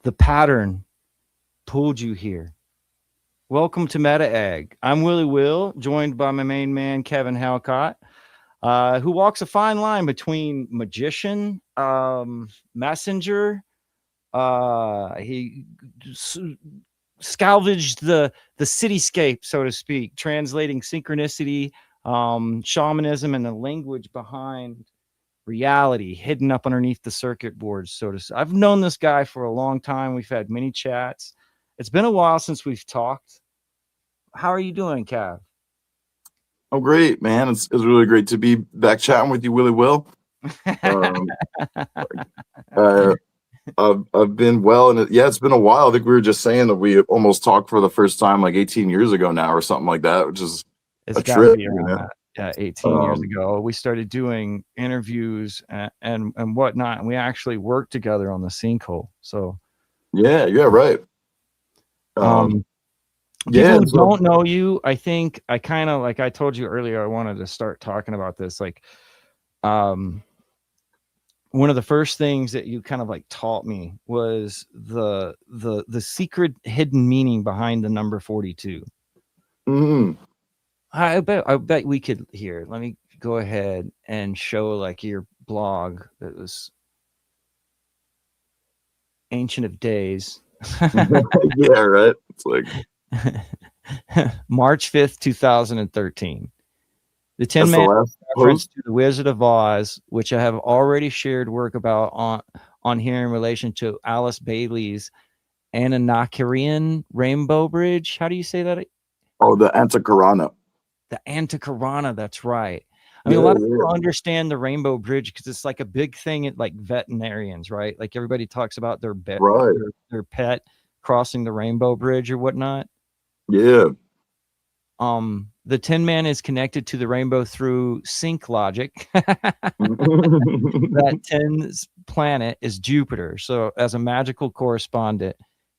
The pattern pulled you here. Welcome to Meta Egg. I'm Willie Will, joined by my main man, Kevin Halcott, who walks a fine line between magician, messenger. He salvaged the cityscape, so to speak, translating synchronicity, shamanism, and the language behind reality hidden up underneath the circuit boards. I've known this guy for a long time. We've had many chats. It's been a while since we've talked. How are you doing, Cav? Oh, great, man. It's really great to be back chatting with you, Willie Will. I've been well, and it's been a while. I think we were just saying that we almost talked for the first time like 18 years ago now or something like that, which is it's a got to trip. be around that. Yeah, 18 years ago, we started doing interviews and whatnot, and we actually worked together on the sinkhole. So, yeah, right. People who don't know you, I think I kind of, like I told you earlier, I wanted to start talking about this. Like, one of the first things that you kind of like taught me was the secret hidden meaning behind the number 42. I bet we could here. Let me go ahead and show like your blog that was Ancient of Days. Yeah, right. It's like March 5th, 2013. The 10-man reference to the Wizard of Oz, which I have already shared work about on here in relation to Alice Bailey's Anunnakirian Rainbow Bridge. How do you say that? Oh, the Antakarana. The Antakarana, that's right. I mean, a lot of people understand the Rainbow Bridge because it's like a big thing at like veterinarians, right? Like everybody talks about their pet crossing the Rainbow Bridge or whatnot. Yeah. The Tin Man is connected to the rainbow through sync logic. That 10's planet is Jupiter. So as a magical correspondent,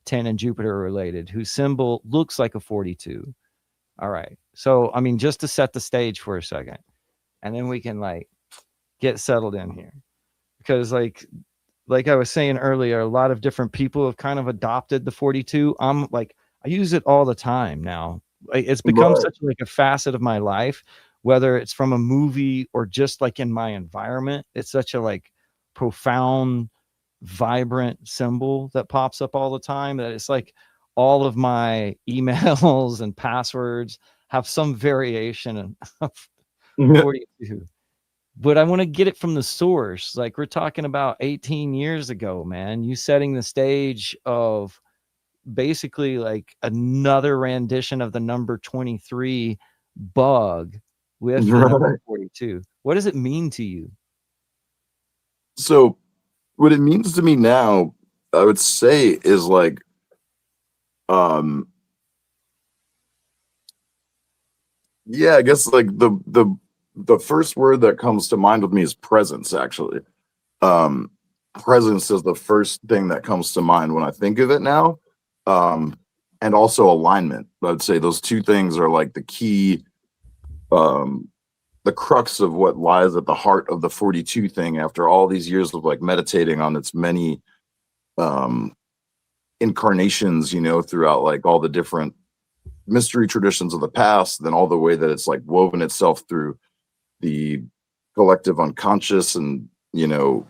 10 and Jupiter are related, whose symbol looks like a 42. All right. So, I mean, just to set the stage for a second, and then we can like get settled in here. Because like I was saying earlier, a lot of different people have kind of adopted the 42. I'm like, I use it all the time now. It's become such like a facet of my life, whether it's from a movie or just like in my environment. It's such a like profound, vibrant symbol that pops up all the time that it's like all of my emails and passwords have some variation of 42. But I want to get it from the source. Like we're talking about 18 years ago, man, you setting the stage of basically like another rendition of the number 23 bug with the number 42. What does it mean to you? So what it means to me now, I would say, is like I guess like the first word that comes to mind with me is presence, actually. Presence is the first thing that comes to mind when I think of it now. And also alignment. I'd say those two things are like the key, the crux of what lies at the heart of the 42 thing after all these years of like meditating on its many incarnations, throughout like all the different mystery traditions of the past, then all the way that it's like woven itself through the collective unconscious and,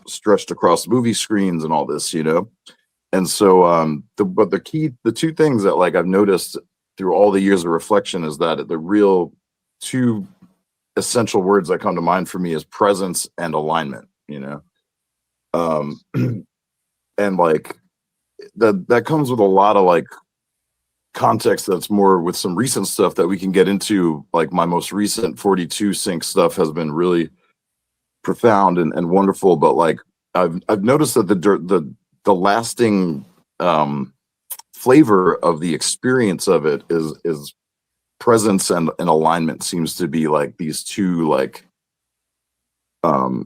stretched across movie screens and all this, And so, the two things that like I've noticed through all the years of reflection is that the real two essential words that come to mind for me is presence and alignment, and like that comes with a lot of like context that's more with some recent stuff that we can get into. Like my most recent 42 sync stuff has been really profound and wonderful, but like I've noticed that the lasting flavor of the experience of it is presence and alignment seems to be like these two like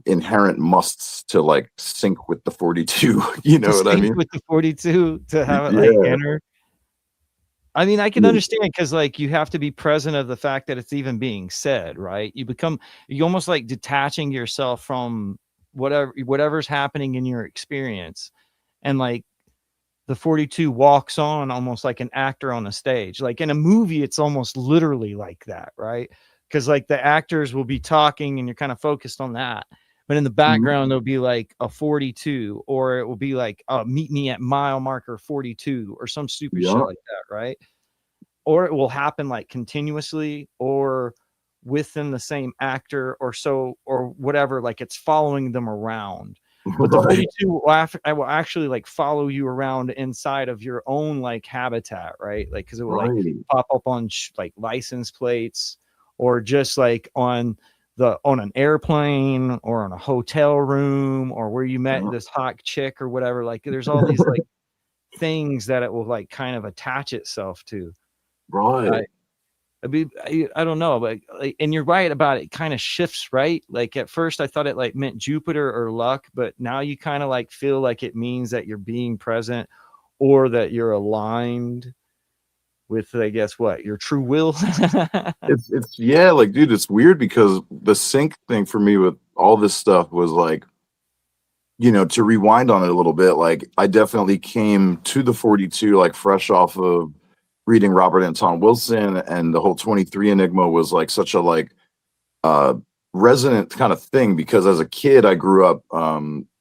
inherent musts to like sync with the 42. You know what I mean? With the 42 to have it like enter. I mean, I can understand because like you have to be present of the fact that it's even being said, right? You almost like detaching yourself from whatever's happening in your experience. And like the 42 walks on almost like an actor on a stage. Like in a movie, it's almost literally like that, right? Because like the actors will be talking and you're kind of focused on that. But in the background, there'll be like a 42, or it will be like, meet me at mile marker 42 or some stupid shit like that, right? Or it will happen like continuously or within the same actor or so, or whatever, like it's following them around. But the 42 will actually like follow you around inside of your own like habitat, right? Like, because it will like pop up on like license plates, or just like on an airplane, or on a hotel room, or where you met this hot chick or whatever. Like there's all these like things that it will like kind of attach itself to. Right. I don't know, but like, and you're right about it kind of shifts, right? Like at first I thought it like meant Jupiter or luck, but now you kind of like feel like it means that you're being present, or that you're aligned with, I guess, what, your true will. It's yeah, like, dude, it's weird because the sync thing for me with all this stuff was like, you know, to rewind on it a little bit, like I definitely came to the 42 like fresh off of reading Robert Anton Wilson, and the whole 23 Enigma was like such a like resonant kind of thing, because as a kid I grew up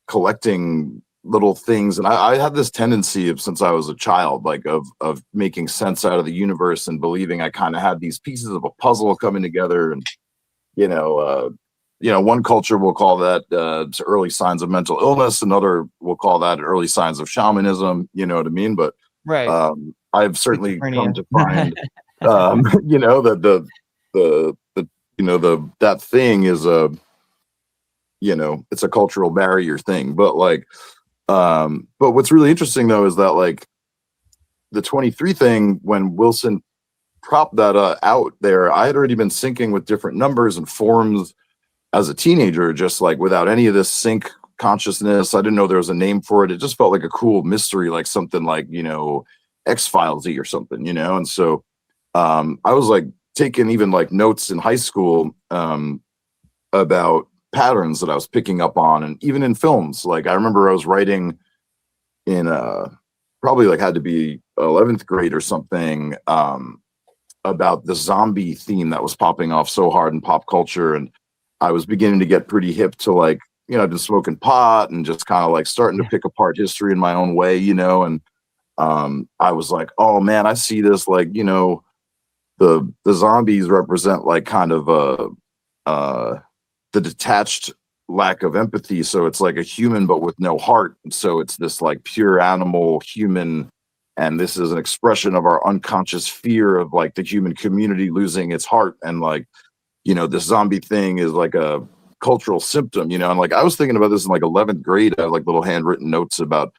collecting little things, and I had this tendency of, since I was a child, like of making sense out of the universe and believing I kind of had these pieces of a puzzle coming together. And one culture will call that early signs of mental illness, another will call that early signs of shamanism, you know what I mean? But Right. I've certainly come to find that that thing is a, it's a cultural barrier thing. But like but what's really interesting though is that like the 23 thing, when Wilson propped that out there, I had already been syncing with different numbers and forms as a teenager, just like without any of this sync consciousness. I didn't know there was a name for it. It just felt like a cool mystery, like something like, X-Filesy or something, and so I was like taking even like notes in high school about patterns that I was picking up on, and even in films. Like I remember I was writing in probably like had to be 11th grade or something, about the zombie theme that was popping off so hard in pop culture. And I was beginning to get pretty hip to like, I've been smoking pot and just kind of like starting to pick apart history in my own way, and I was like, oh man, I see this, like, the zombies represent like kind of the detached lack of empathy. So it's like a human but with no heart. So it's this like pure animal human, and this is an expression of our unconscious fear of like the human community losing its heart. And like, this zombie thing is like a cultural symptom, and like I was thinking about this in like 11th grade. I had like little handwritten notes about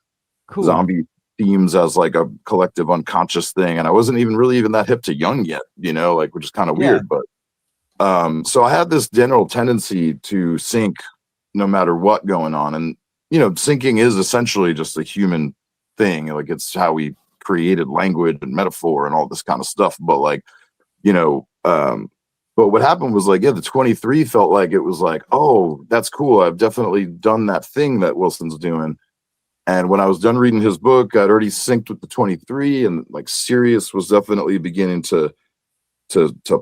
zombie themes as like a collective unconscious thing, and I wasn't even really that hip to Jung yet, like, which is kind of weird. But so I had this general tendency to sync no matter what going on. And syncing is essentially just a human thing. Like it's how we created language and metaphor and all this kind of stuff. But like, but what happened was like, the 23 felt like it was like, oh, that's cool, I've definitely done that thing that Wilson's doing. And when I was done reading his book, I'd already synced with the 23, and like Sirius was definitely beginning to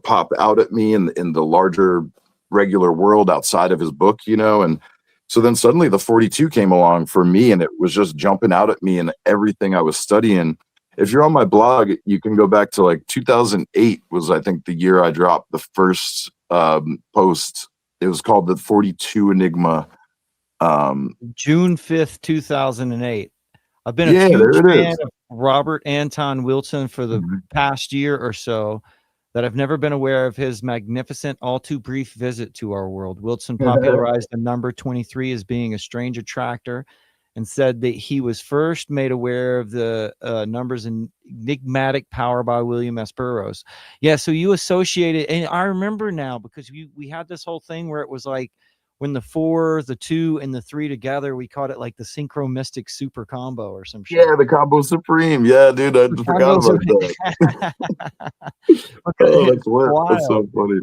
pop out at me in the larger regular world outside of his book, and so then suddenly the 42 came along for me, and it was just jumping out at me in everything I was studying. If you're on my blog, you can go back to like 2008 was, I think, the year I dropped the first post. It was called the 42 Enigma. June 5th, 2008. I've been a huge fan of Robert Anton Wilson for the past year or so, that I've never been aware of his magnificent, all too brief visit to our world. Wilson popularized the number 23 as being a strange attractor, and said that he was first made aware of the numbers enigmatic power by William S. Burroughs. Yeah, so you associated, and I remember now, because we had this whole thing where it was like, when the 4, the 2, and the 3 together, we called it like the synchromystic super combo or some shit. Yeah, the combo supreme. Yeah, dude, I forgot about that. Oh, that's lit. That's so funny.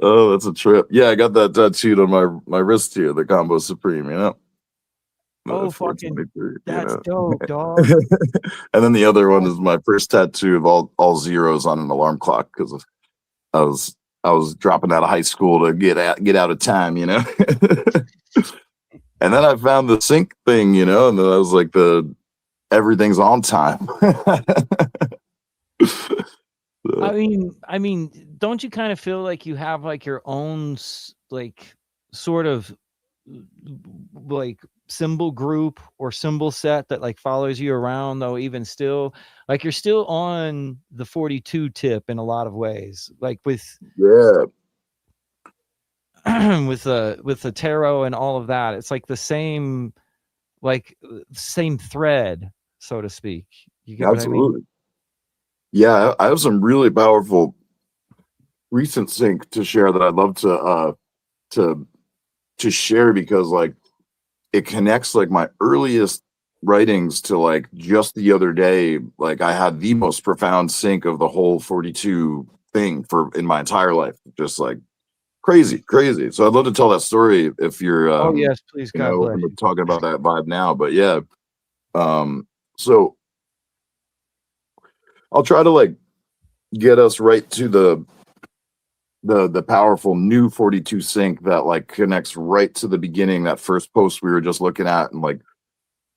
Oh, that's a trip. Yeah, I got that tattooed on my wrist here, the combo supreme, Oh, fucking, 423, that's dope, dog. And then the other one is my first tattoo of all zeros on an alarm clock because I was I was dropping out of high school to get out of time, And then I found the sync thing, and then I was like everything's on time. I mean, don't you kind of feel like you have like your own like sort of like symbol group or symbol set that like follows you around, though, even still, like you're still on the 42 tip in a lot of ways, like with Yeah, with the tarot and all of that. It's like the same, like same thread, so to speak. You get what I mean? absolutely. Yeah, I have some really powerful recent sync to share that I'd love to share because like it connects like my earliest writings to like just the other day. Like I had the most profound sync of the whole 42 thing for in my entire life. Just like crazy. So I'd love to tell that story if you're Oh yes, please, God bless we're you. talking about that vibe now. But yeah, so I'll try to like get us right to the powerful new 42 sync that like connects right to the beginning, that first post we were just looking at,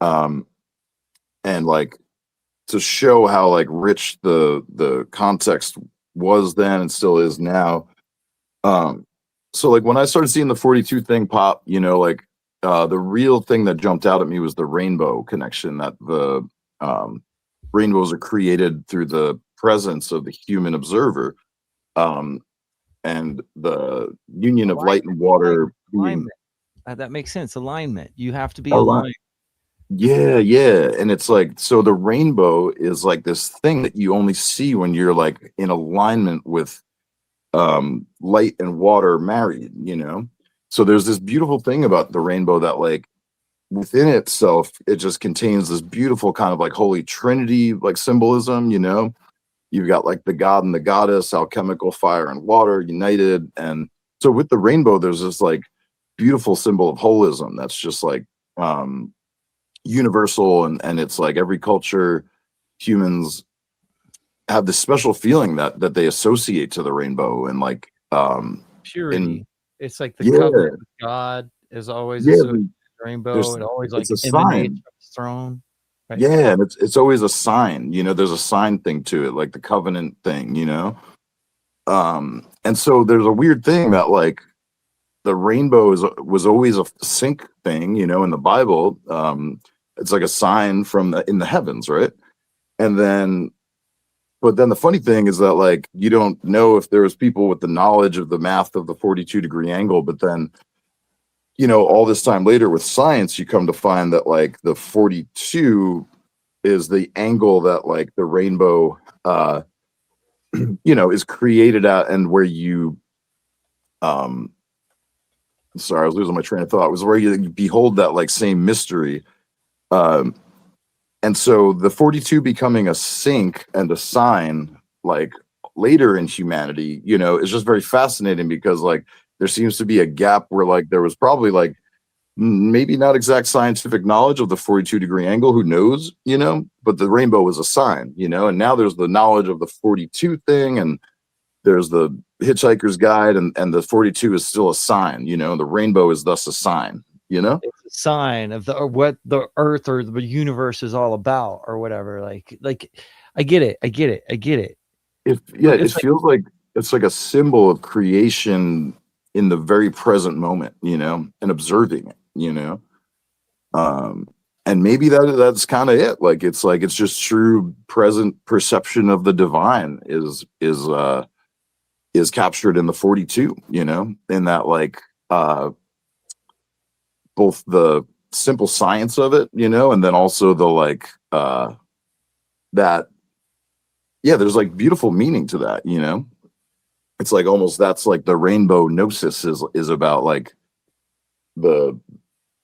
um and like to show how like rich the context was then and still is now. So like when I started seeing the 42 thing pop, the real thing that jumped out at me was the rainbow connection, that the rainbows are created through the presence of the human observer, and the union of light and water being Alignment. That makes sense. Alignment. You have to be aligned. aligned. Yeah. And it's like, so the rainbow is like this thing that you only see when you're like in alignment with light and water married. So there's this beautiful thing about the rainbow that like within itself, it just contains this beautiful kind of like holy trinity like symbolism. You've got like the god and the goddess, alchemical fire and water united. And so with the rainbow, there's this like beautiful symbol of holism that's just like universal, and it's like every culture, humans have this special feeling that they associate to the rainbow, and like Purity. It's like the yeah, covenant with God is always yeah, associated with the rainbow. there's It always like it's a emanates sign. from his throne. Right. Yeah, and it's always a sign. There's a sign thing to it, like the covenant thing. And so there's a weird thing that like the rainbow was always a sync thing. In the Bible. It's like a sign from in the heavens, right? And then but then the funny thing is that like you don't know if there was people with the knowledge of the math of the 42-degree angle, but then all this time later with science, you come to find that like the 42 is the angle that like the rainbow is created at, and where you sorry, I was losing my train of thought. It was where you behold that like same mystery. And so the 42 becoming a sync and a sign like later in humanity, is just very fascinating because like there seems to be a gap where like there was probably like maybe not exact scientific knowledge of the 42-degree angle, who knows, but the rainbow was a sign, and now there's the knowledge of the 42 thing, and there's the Hitchhiker's Guide, and the 42 is still a sign, the rainbow is thus a sign. It's a sign of or what the earth or the universe is all about, or whatever. Like I get it. It feels like it's like a symbol of creation in the very present moment, and observing it. And maybe that's kind of it. Like it's just true present perception of the divine is captured in the 42, in that like both the simple science of it, and then also the like that there's like beautiful meaning to that. It's like almost that's like the rainbow gnosis is about like the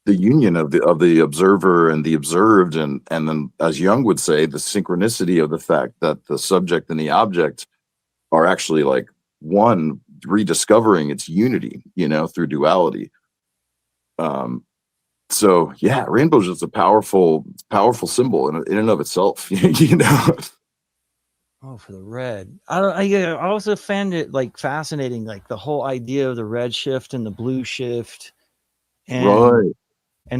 union of the observer and the observed, and then, as Jung would say, the synchronicity of the fact that the subject and the object are actually like one, rediscovering its unity through duality. So yeah, rainbow is just a powerful symbol in and of itself. You know. Oh, for the red. I don't. I also found it like fascinating, like the whole idea of the red shift and the blue shift, and Right.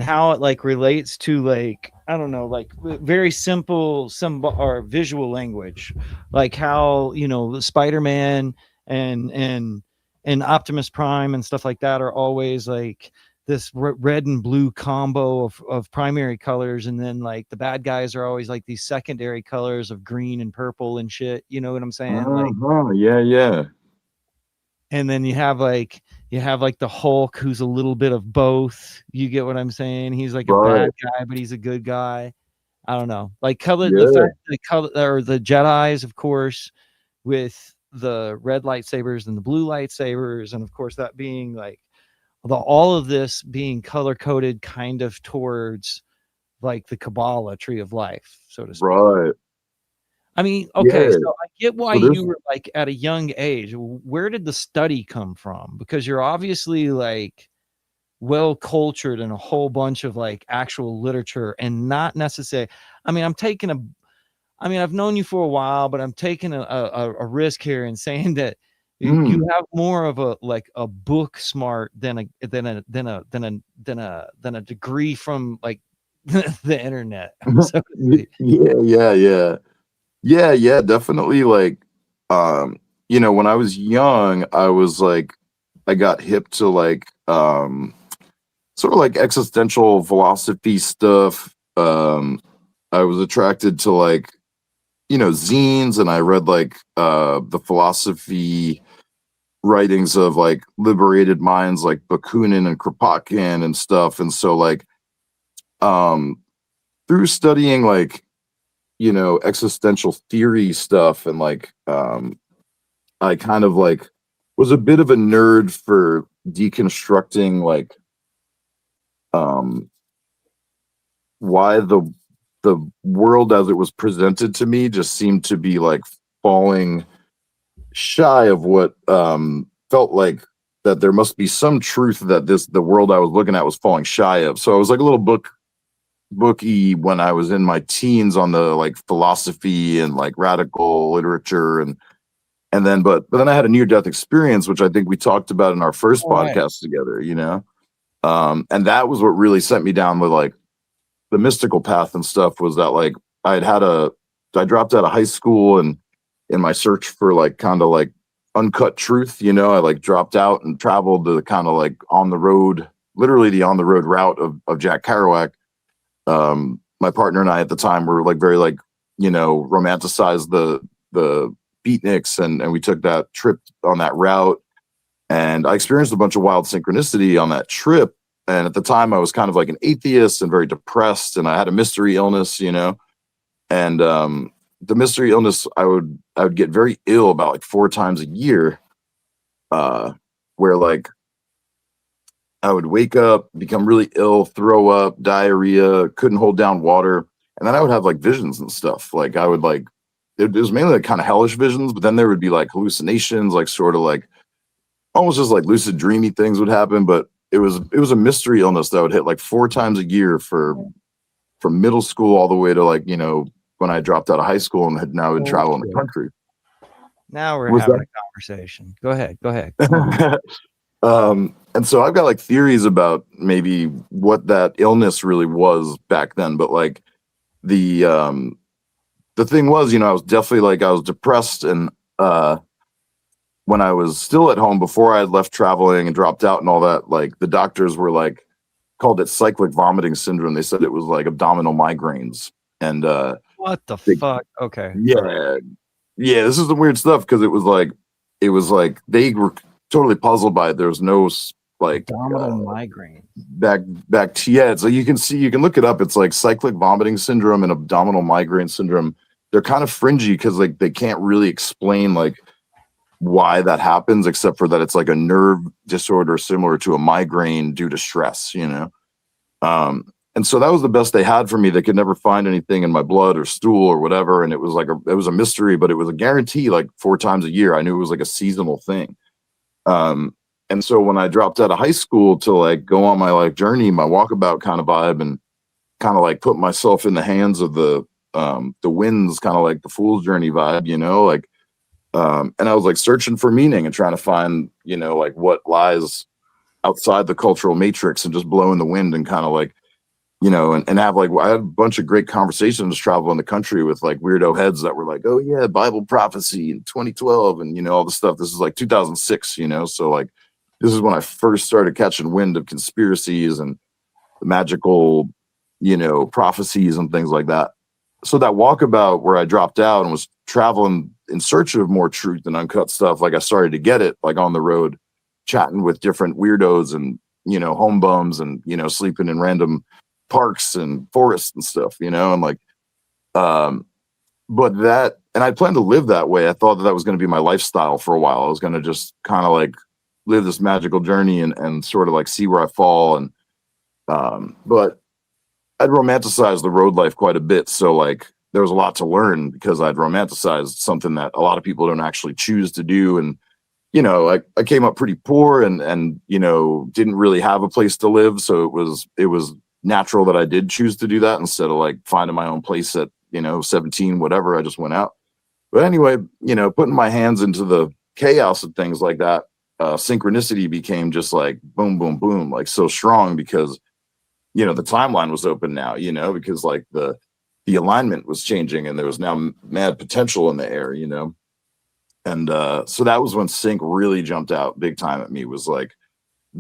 how it like relates to like I don't know, like very simple symbol or visual language, like how the Spider-Man and Optimus Prime and stuff like that are always like this red and blue combo of primary colors, and then like the bad guys are always like these secondary colors of green and purple and shit. You know what I'm saying? Like, Yeah, yeah. and then you have like the Hulk, who's a little bit of both. You get what I'm saying? He's like a Right. bad guy, but he's a good guy. I don't know. Like color, the Yeah. fact the color or the Jedis, of course, with the red lightsabers and the blue lightsabers, and of course that being like all of this being color coded kind of towards like the Kabbalah tree of life, so to speak. Right. I mean, okay, Yeah. so I get why So there's you were like at a young age. Where did the study come from? Because you're obviously like well cultured in a whole bunch of like actual literature and not necessarily. I mean, I've known you for a while, but I'm taking a risk here in saying that you have more of a like a book smart than a degree from like the internet. So to speak. yeah, definitely. Like, when I was young, I was like, I got hip to like, sort of like existential philosophy stuff. I was attracted to like, zines, and I read like, the philosophy writings of like liberated minds like Bakunin and Kropotkin and stuff. And so like, um, through studying like, existential theory stuff, and like, I kind of like was a bit of a nerd for deconstructing like, um why the world as it was presented to me just seemed to be like falling shy of what felt like that there must be some truth that the world I was looking at was falling shy of. So I was like a little booky when I was in my teens on the like philosophy and like radical literature, and then but then I had a near death experience, which I think we talked about in our first All right. podcast together, and that was what really sent me down with like the mystical path and stuff. Was that like I dropped out of high school, and in my search for like kind of like uncut truth, I like dropped out and traveled the kind of like on the road, literally the on the road route of Jack Kerouac. My partner and I at the time were like very like, romanticized the beatniks, and we took that trip on that route, and I experienced a bunch of wild synchronicity on that trip. And at the time I was kind of like an atheist and very depressed, and I had a mystery illness, and the mystery illness, I would get very ill about like 4 times a year, where like I would wake up, become really ill, throw up, diarrhea, couldn't hold down water. And then I would have like visions and stuff. Like I would like, it was mainly like kind of hellish visions, but then there would be like hallucinations, like sort of like almost just like lucid dreamy things would happen. But it was a mystery illness that would hit like 4 times a year from middle school all the way to like, when I dropped out of high school and had now been traveling the country. Now we're Was having a conversation. Go ahead. And so I've got like theories about maybe what that illness really was back then, but like the thing was, I was definitely like I was depressed, and when I was still at home before I had left traveling and dropped out and all that, like the doctors were like called it cyclic vomiting syndrome. They said it was like abdominal migraines, and What the fuck? Okay. yeah, this is the weird stuff, because it was like they were totally puzzled by it. There was no like Abdominal migraine. back to, yeah. So you can look it up. It's like cyclic vomiting syndrome and abdominal migraine syndrome. They're kind of fringy because like they can't really explain like why that happens, except for that it's like a nerve disorder similar to a migraine due to stress, and so that was the best they had for me. They could never find anything in my blood or stool or whatever, and it was like it was a mystery, but it was a guarantee like 4 times a year. I knew it was like a seasonal thing. And so when I dropped out of high school to like go on my like journey, my walkabout kind of vibe, and kind of like put myself in the hands of the winds, kind of like the fool's journey vibe, you know, like and I was like searching for meaning and trying to find, you know, like what lies outside the cultural matrix, and just blowing the wind and kind of like, you know, and have like, I had a bunch of great conversations traveling the country with like weirdo heads that were like, oh yeah, Bible prophecy in 2012 and, you know, all the stuff. This is like 2006, you know, so like this is when I first started catching wind of conspiracies and the magical, you know, prophecies and things like that. So that walkabout where I dropped out and was traveling in search of more truth and uncut stuff, like I started to get it like on the road, chatting with different weirdos and, you know, home bums, and, you know, sleeping in random parks and forests and stuff, you know, and like, but that, and I planned to live that way. I thought that that was going to be my lifestyle for a while. I was going to just kind of like live this magical journey and sort of like see where I fall. And, but I'd romanticized the road life quite a bit. So like there was a lot to learn because I'd romanticized something that a lot of people don't actually choose to do. And, you know, I came up pretty poor and, you know, didn't really have a place to live. So it was natural that I did choose to do that instead of like finding my own place at, you know, 17, whatever. I just went out. But anyway, you know, putting my hands into the chaos of things like that, synchronicity became just like boom, boom, boom, like so strong because, you know, the timeline was open now, you know, because like the alignment was changing and there was now mad potential in the air, you know. And so that was when sync really jumped out big time at me, was like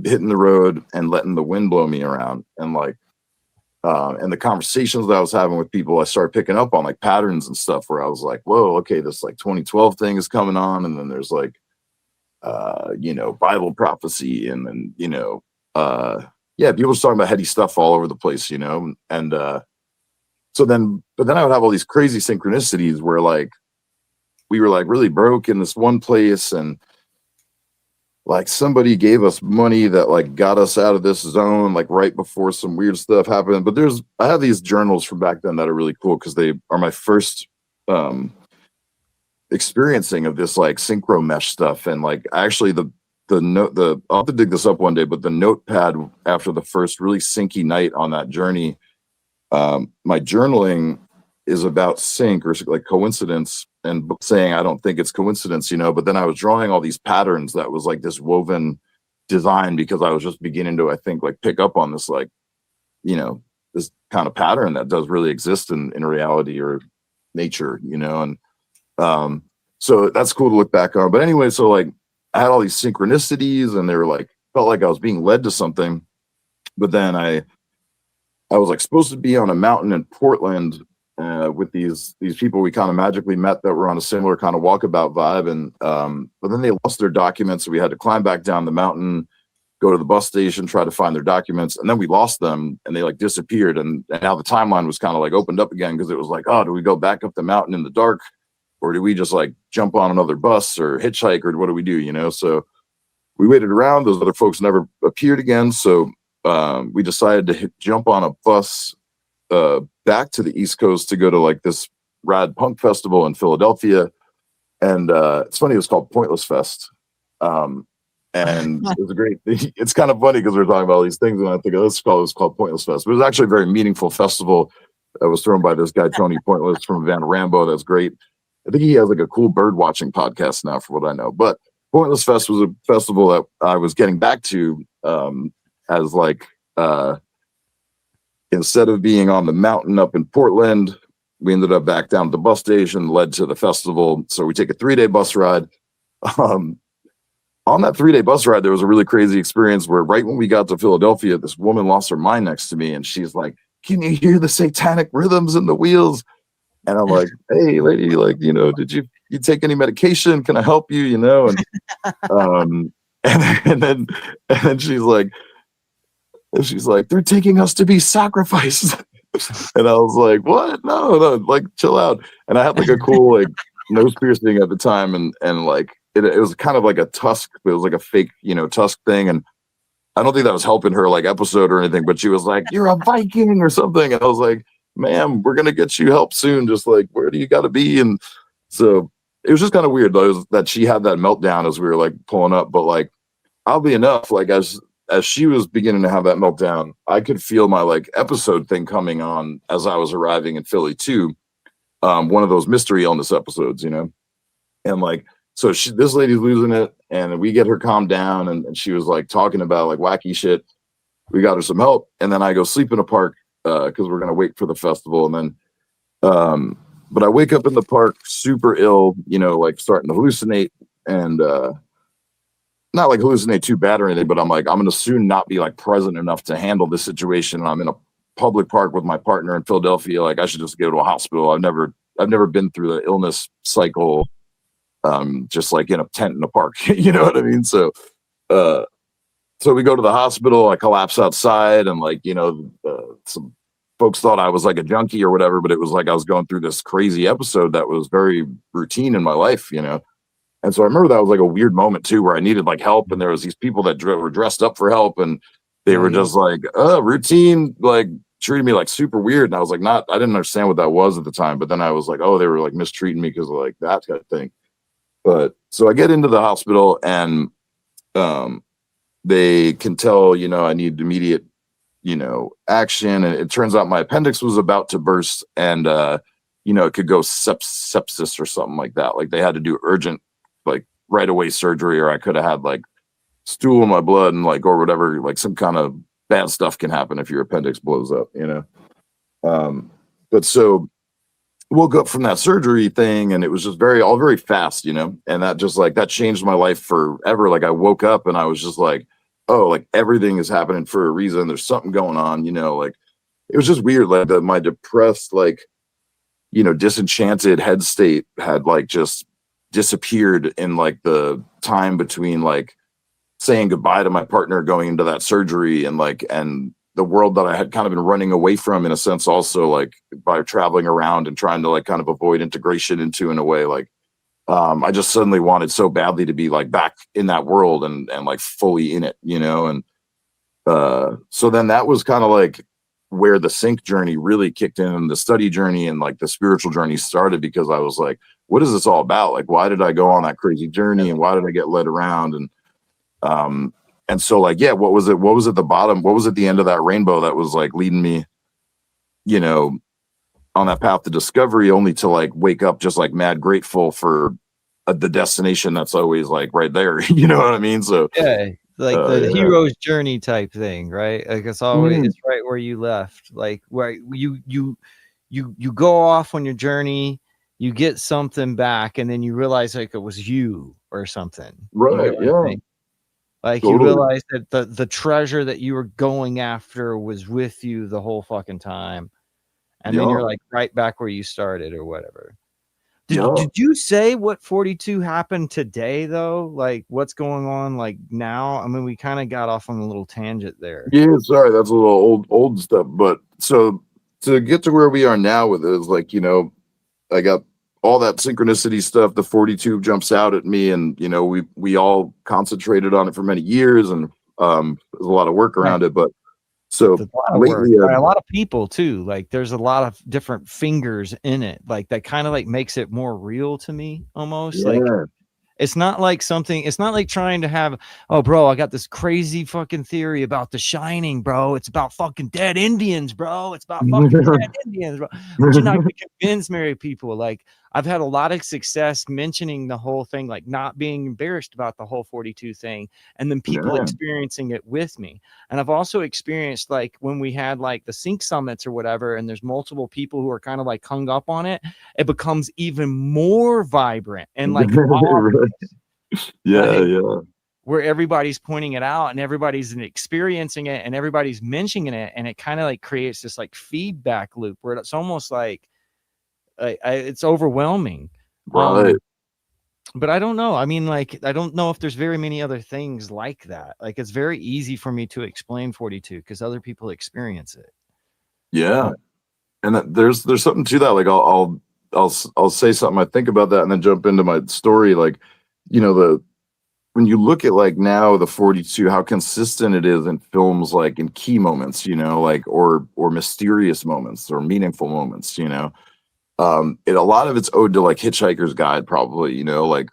hitting the road and letting the wind blow me around. And like and the conversations that I was having with people, I started picking up on like patterns and stuff where I was like, whoa, okay, this like 2012 thing is coming on. And then there's like, you know, Bible prophecy. And then, you know, yeah, people were talking about heady stuff all over the place, you know? And so then, but then I would have all these crazy synchronicities where like, we were like really broke in this one place, and like somebody gave us money that like got us out of this zone like right before some weird stuff happened. But I have these journals from back then that are really cool because they are my first experiencing of this like synchro mesh stuff. And like actually I'll have to dig this up one day, but the notepad after the first really syncy night on that journey, my journaling is about sync or like coincidence, and saying I don't think it's coincidence, you know. But then I was drawing all these patterns that was like this woven design because I was just beginning to, I think, like pick up on this, like, you know, this kind of pattern that does really exist in reality or nature, you know. And so that's cool to look back on. But anyway, so like I had all these synchronicities and they were like, felt like I was being led to something. But then I was like supposed to be on a mountain in Portland with these people we kind of magically met that were on a similar kind of walkabout vibe. And but then they lost their documents, so we had to climb back down the mountain, go to the bus station, try to find their documents, and then we lost them and they like disappeared. And now the timeline was kind of like opened up again because it was like, oh, do we go back up the mountain in the dark, or do we just like jump on another bus or hitchhike, or what do we do, you know? So we waited around. Those other folks never appeared again, so we decided to jump on a bus back to the East Coast to go to like this rad punk festival in Philadelphia. And it's funny, it was called Pointless Fest. And it was a great thing. It's kind of funny because we're talking about all these things, and I think, oh, it was called Pointless Fest. But it was actually a very meaningful festival that was thrown by this guy, Tony Pointless from Van Rambo. That's great. I think he has like a cool bird watching podcast now, for what I know. But Pointless Fest was a festival that I was getting back to as like, instead of being on the mountain up in Portland, we ended up back down at the bus station, led to the festival. So we take a 3-day bus ride. On that 3-day bus ride, there was a really crazy experience where right when we got to Philadelphia, this woman lost her mind next to me, and she's like, "Can you hear the satanic rhythms in the wheels?" And I'm like, "Hey, lady, like, you know, did you take any medication? Can I help you?" You know, and then she's like, "They're taking us to be sacrificed." And I was like, "What? No, like chill out." And I had like a cool like nose piercing at the time, and like it was kind of like a tusk, but it was like a fake, you know, tusk thing. And I don't think that was helping her like episode or anything, but she was like, "You're a Viking" or something. And I was like, "Ma'am, we're gonna get you help soon. Just like, where do you gotta be?" And so it was just kind of weird though, that she had that meltdown as we were like pulling up. But like oddly enough, like as she was beginning to have that meltdown, I could feel my like episode thing coming on as I was arriving in Philly too. One of those mystery illness episodes, you know, and like so this lady's losing it, and we get her calmed down, and she was like talking about like wacky shit. We got her some help, and then I go sleep in a park because we're gonna wait for the festival, and then but I wake up in the park super ill, you know, like starting to hallucinate, and not like hallucinate too bad or anything, but I'm like, I'm gonna soon not be like present enough to handle this situation. And I'm in a public park with my partner in Philadelphia. Like I should just go to a hospital. I've never been through the illness cycle, just like in a tent in a park. You know what I mean? So so we go to the hospital. I collapse outside, and like, you know, some folks thought I was like a junkie or whatever, but it was like I was going through this crazy episode that was very routine in my life, you know. And so I remember that was like a weird moment too, where I needed like help, and there was these people that were dressed up for help, and they were just like, routine, like treated me like super weird. And I was like, I didn't understand what that was at the time, but then I was like, oh, they were like mistreating me because of like that kind of thing. But so I get into the hospital, and they can tell, you know, I need immediate, you know, action. And it turns out my appendix was about to burst, and you know, it could go sepsis or something like that. Like they had to do urgent, like right away surgery, or I could have had like stool in my blood, and like, or whatever, like some kind of bad stuff can happen if your appendix blows up, you know. But so woke up from that surgery thing, and it was just all very fast, you know, and that just like that changed my life forever. Like I woke up and I was just like, oh, like everything is happening for a reason. There's something going on, you know. Like it was just weird, like my depressed, like, you know, disenchanted head state had like just disappeared in like the time between like saying goodbye to my partner going into that surgery, and like, and the world that I had kind of been running away from in a sense, also like by traveling around and trying to like kind of avoid integration into, in a way, like I just suddenly wanted so badly to be like back in that world and like fully in it, you know. And so then that was kind of like where the sync journey really kicked in, and the study journey and like the spiritual journey started, because I was like, what is this all about? Like, why did I go on that crazy journey, and why did I get led around? And so like, yeah, what was at the bottom? What was at the end of that rainbow that was like leading me, you know, on that path to discovery, only to like wake up just like mad grateful for the destination that's always like right there. You know what I mean? So Yeah, like the hero's journey type thing, right? Like it's always it's right where you left, like where you go off on your journey, you get something back, and then you realize like it was you or something. Right. Yeah. Like totally. You realize that the treasure that you were going after was with you the whole fucking time. And then you're like right back where you started or whatever. Did you say what 42 happened today though? Like what's going on like now? I mean, we kind of got off on a little tangent there. Yeah, sorry, that's a little old stuff. But so to get to where we are now with it is like, you know, I got all that synchronicity stuff. The 42 jumps out at me, and you know, we all concentrated on it for many years, and there's a lot of work around it. But so lately, a lot of people too. Like there's a lot of different fingers in it. Like that kind of like makes it more real to me almost. Like it's not like something, it's not like trying to have, oh bro, I got this crazy fucking theory about The Shining, bro. It's about fucking dead Indians, bro. It's about fucking dead Indians, bro. But you're not gonna convince many people. Like I've had a lot of success mentioning the whole thing, like not being embarrassed about the whole 42 thing, and then people experiencing it with me. And I've also experienced like when we had like the sync summits or whatever, and there's multiple people who are kind of like hung up on it, it becomes even more vibrant and like where everybody's pointing it out and everybody's experiencing it and everybody's mentioning it, and it kind of like creates this like feedback loop where it's almost like it's overwhelming. Right. But I don't know. I mean, like, I don't know if there's very many other things like that. Like, it's very easy for me to explain 42 because other people experience it. Yeah. And there's something to that. Like I'll say something, I think about that, and then jump into my story. Like, you know, when you look at like now the 42, how consistent it is in films, like in key moments, you know, like or mysterious moments or meaningful moments, you know. A lot of it's owed to like Hitchhiker's Guide, probably, you know, like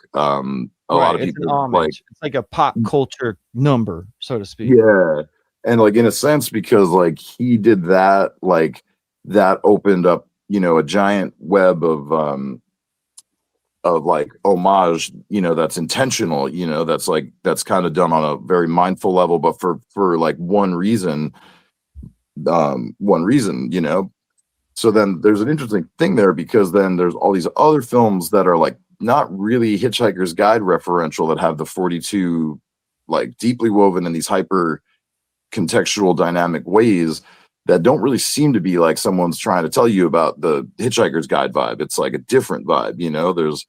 a lot Right. of It's an people like, homage. It's like a pop culture number, so to speak. yeah. And like in a sense, because like he did that, like that opened up, you know, a giant web of like homage, you know, that's intentional, you know, that's kind of done on a very mindful level, but for like one reason, you know. So then there's an interesting thing there, because then there's all these other films that are like not really Hitchhiker's Guide referential, that have the 42 like deeply woven in these hyper contextual dynamic ways, that don't really seem to be like someone's trying to tell you about the Hitchhiker's Guide vibe. It's like a different vibe, you know. There's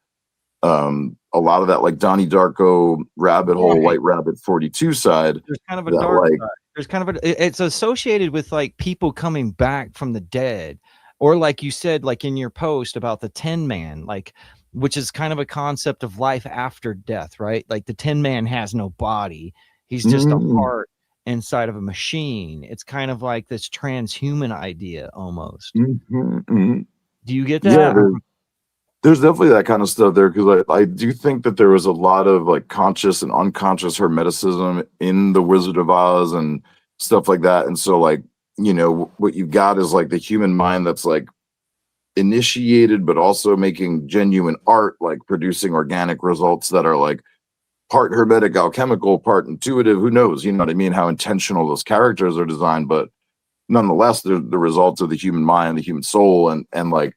a lot of that like Donnie Darko rabbit hole, Right. White Rabbit 42 side, There's kind of a that dark like, side. There's kind of it's associated with like people coming back from the dead, or like you said, like in your post about the Tin Man, like, which is kind of a concept of life after death, right? Like the Tin Man has no body; he's just a mm, heart inside of a machine. It's kind of like this transhuman idea almost. mhm. Do you get Yeah, that? there's definitely that kind of stuff there, because I do think that there was a lot of like conscious and unconscious hermeticism in the Wizard of Oz and stuff like that. And so like, you know, what you've got is like the human mind that's like initiated, but also making genuine art, like producing organic results that are like part hermetic, alchemical, part intuitive. Who knows? You know what I mean? How intentional those characters are designed, but nonetheless, they're the results of the human mind, the human soul, and like,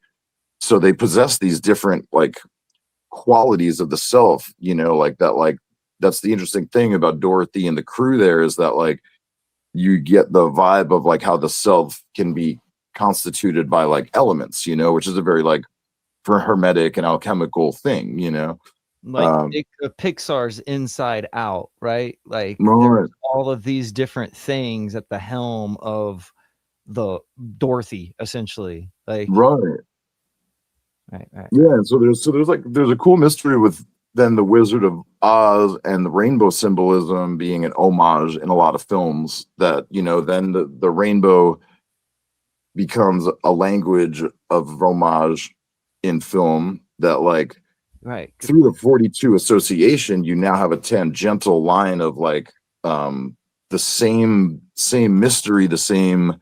so they possess these different like qualities of the self, you know, like that. Like that's the interesting thing about Dorothy and the crew there, is that like you get the vibe of like how the self can be constituted by like elements, you know, which is a very like for hermetic and alchemical thing, you know. Like um Pixar's Inside Out, right? Like there's right, all of these different things at the helm of the Dorothy, essentially. Like, right. Yeah, right. and so there's a cool mystery with then the Wizard of Oz and the rainbow symbolism being an homage in a lot of films, that, you know, then the rainbow becomes a language of homage in film, that like Right. Good through point. the 42 association, you now have a tangential line of like the same mystery, the same,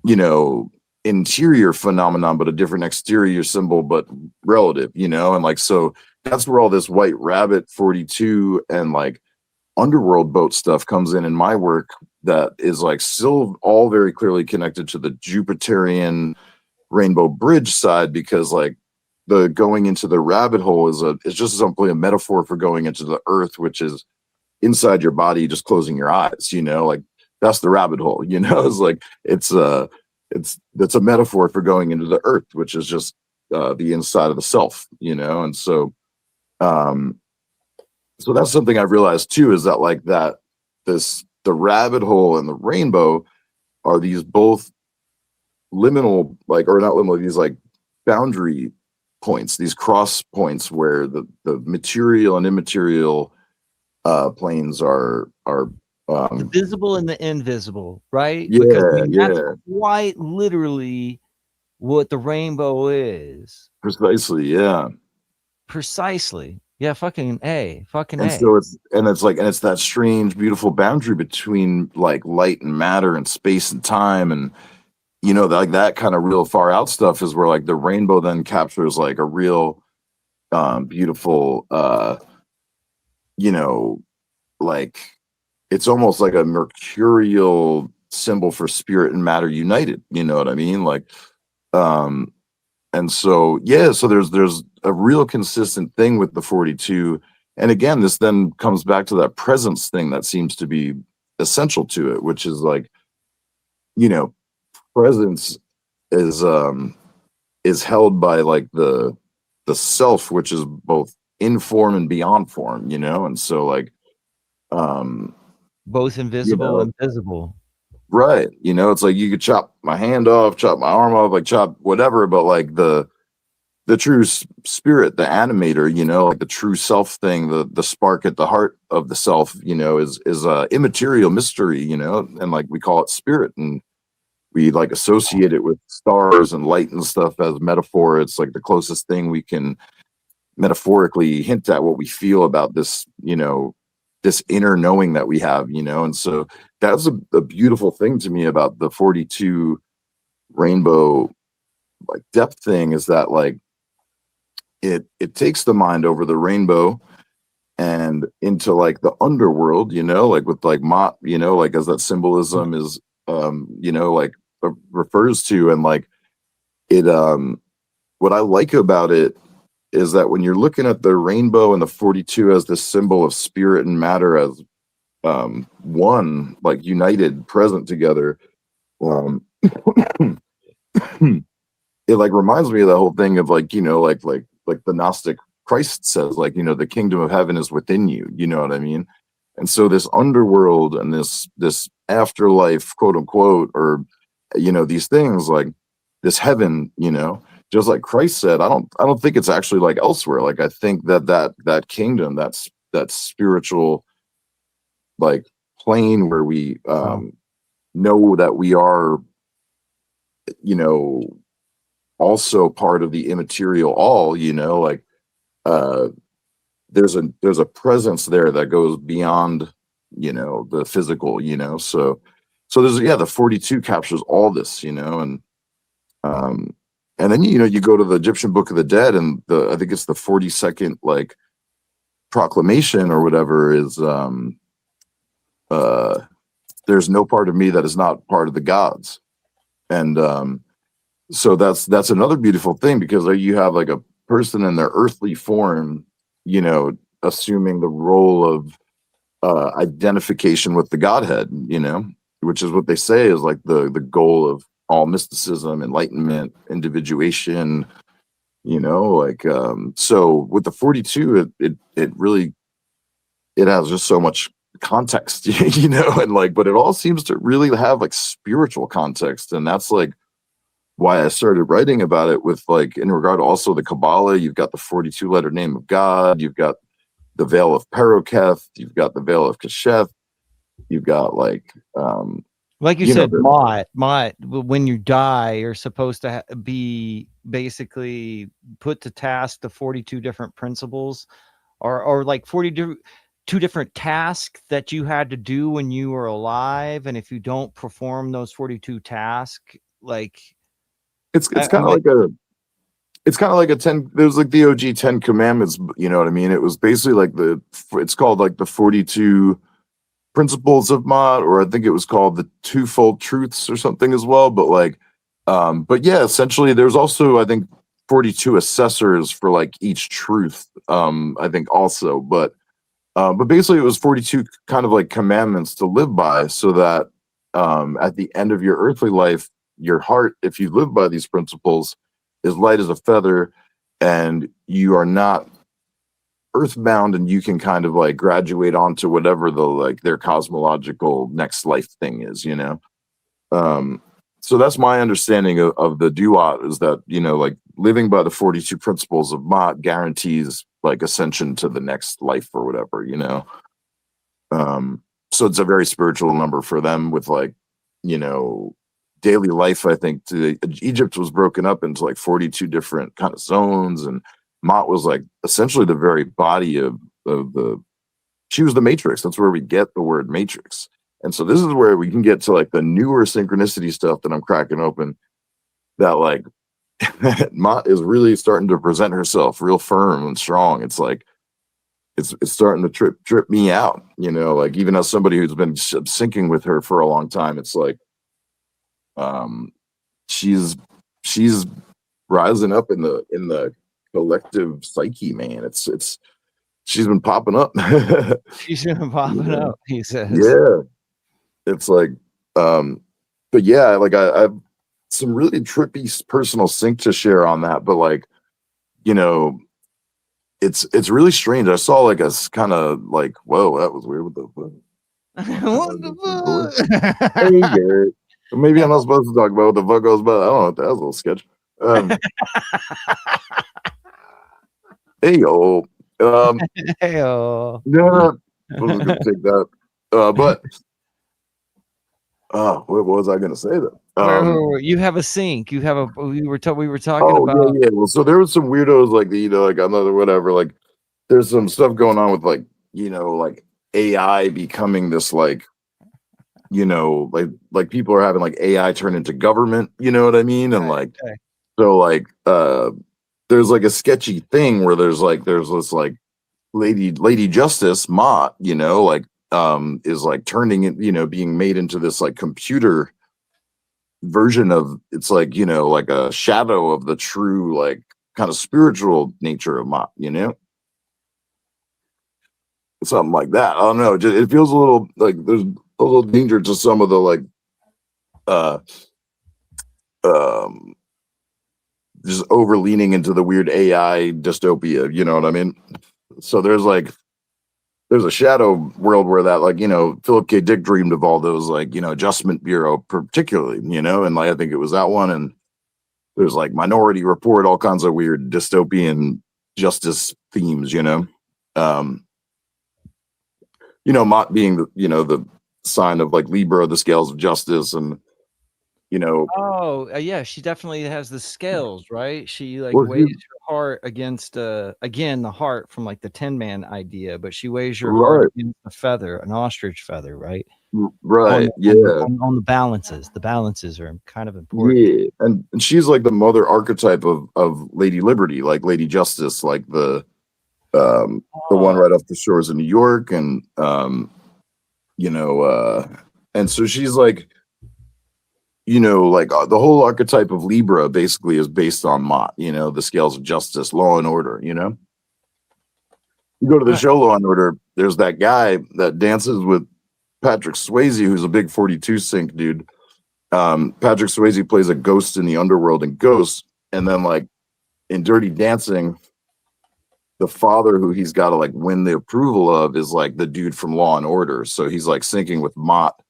you know, interior phenomenon, but a different exterior symbol, but relative, you know. And like, so that's where all this White Rabbit 42 and like underworld boat stuff comes in my work, that is like still all very clearly connected to the Jupiterian Rainbow Bridge side, because like the going into the rabbit hole is just simply a metaphor for going into the earth, which is inside your body, just closing your eyes, you know. Like that's the rabbit hole, you know. It's like it's a metaphor for going into the earth, which is just the inside of the self, you know. And um so that's something I've realized too, is that like that the rabbit hole and the rainbow are these both liminal, like, or not liminal, these like boundary points, these cross points, where the material and immaterial planes are The visible and the invisible, right? Because I yeah, mean that's yeah, quite literally what the rainbow is. precisely, yeah. Precisely. Yeah, fucking A. Fucking And A. so it's that strange beautiful boundary between like light and matter and space and time, and you know, like that kind of real far out stuff is where like the rainbow then captures like a real beautiful you know, like it's almost like a mercurial symbol for spirit and matter united, you know what I mean? Like um and so yeah, so there's a real consistent thing with the 42. And again, this then comes back to that presence thing that seems to be essential to it, which is like, you know, presence is held by like the self, which is both in form and beyond form, you know. And so like um Both you invisible know, and visible. right, you know, it's like you could chop my hand off, chop my arm off, like chop whatever, but like the true spirit, the animator, you know, like the true self thing, the spark at the heart of the self, you know, is a immaterial mystery, you know. And like we call it spirit, and we like associate it with stars and light and stuff as metaphor. It's like the closest thing we can metaphorically hint at what we feel about this, this inner knowing that we have, and so that's a beautiful thing to me about the 42 rainbow like depth thing, is that like it takes the mind over the rainbow and into like the underworld, like with like Mott, like as that symbolism is like refers to. And like it what I like about it is that when you're looking at the rainbow and the 42 as this symbol of spirit and matter as one, like united, present together, it like reminds me of the whole thing of like, like the Gnostic Christ says, like, the kingdom of heaven is within you, you know what I mean? And so this underworld and this afterlife, quote unquote, or these things like this heaven, just like Christ said, I don't think it's actually like elsewhere. Like I think that kingdom, that spiritual like plane where we know that we are, also part of the immaterial all, like there's a presence there that goes beyond, the physical, so there's the 42 captures all this, and then you go to the Egyptian Book of the Dead, and I think it's the 42nd like proclamation or whatever is there's no part of me that is not part of the gods. And so that's another beautiful thing, because there you have like a person in their earthly form, assuming the role of identification with the Godhead, which is what they say is like the goal of all mysticism, enlightenment, individuation, like so with the 42, it really, it has just so much context, and like, but it all seems to really have like spiritual context. And that's like why I started writing about it, with like in regard to also the Kabbalah. You've got the 42 letter name of God, you've got the veil of Peroketh, you've got the veil of Kesheth, you've got like you said, Mott, when you die, you're supposed to be basically put to task the 42 different principles, or like 42 different tasks that you had to do when you were alive. And if you don't perform those 42 tasks, like it's kind of like a 10, there's like the OG 10 commandments, you know what I mean? It was basically like it's called like the 42 principles of Mott, or I think it was called the twofold truths or something as well. But like, but yeah, essentially there's also, I think, 42 assessors for like each truth, I think also, but basically it was 42 kind of like commandments to live by, so that at the end of your earthly life, your heart, if you live by these principles, is light as a feather, and you are not earthbound, and you can kind of like graduate onto whatever the like their cosmological next life thing is, so that's my understanding of the duat, is that like living by the 42 principles of Mott guarantees like ascension to the next life or whatever, so it's a very spiritual number for them, with like daily life. I think Egypt was broken up into like 42 different kind of zones, and Mott was like essentially the very body of the, she was the matrix. That's where we get the word matrix. And so this is where we can get to like the newer synchronicity stuff that I'm cracking open, that like Mott is really starting to present herself real firm and strong. It's like it's starting to trip me out, like even as somebody who's been syncing with her for a long time, it's like she's rising up in the collective psyche, man. It's she's been popping up. She's been popping up, he says. Yeah. It's like, but yeah, like I have some really trippy personal sync to share on that, but like, it's really strange. I saw like a kind of like, whoa, that was weird. What the fuck? What the fuck? Hey, Garrett. Maybe I'm not supposed to talk about what the fuck goes, but I don't know. That was a little sketch. Hey yo. Hey-o. No, I was gonna take that. But What was I gonna say then? Where you have a sync, you have a we were talking Oh about. yeah. Well, so there was some weirdos like like another whatever. Like there's some stuff going on with like like AI becoming this like like people are having like AI turn into government. You know what I mean? And Right, like okay. so like there's like a sketchy thing where there's this like Lady Justice Mott, like is like turning it, being made into this like computer version of it's like, like a shadow of the true like kind of spiritual nature of Mott, something like that. I don't know. It feels a little like there's a little danger to some of the like uh um just over leaning into the weird AI dystopia, you know what I mean? So there's a shadow world where that like Philip K. Dick dreamed of all those like Adjustment Bureau particularly, and like I think it was that one, and there's like Minority Report, all kinds of weird dystopian justice themes, um Mott being the the sign of like Libra, the scales of justice, and you know Oh, yeah, she definitely has the scales, right? She like well, weighs her heart against again the heart from like the Tin Man idea, but she weighs your heart right, against a feather, an ostrich feather, right? On right, the yeah. on the balances. The balances are kind of important. Yeah, and she's like the mother archetype of Lady Liberty, like Lady Justice, like the one Oh, right off the shores of New York, and you know, and so she's like, like the whole archetype of Libra basically is based on Mott, the scales of justice, law and order. You go to the right. show Law and Order, there's that guy that dances with Patrick Swayze, who's a big 42 sync dude. Patrick Swayze plays a ghost in the underworld in Ghost, and then like in Dirty Dancing, the father who he's got to like win the approval of is like the dude from Law and Order. So he's like syncing with Mott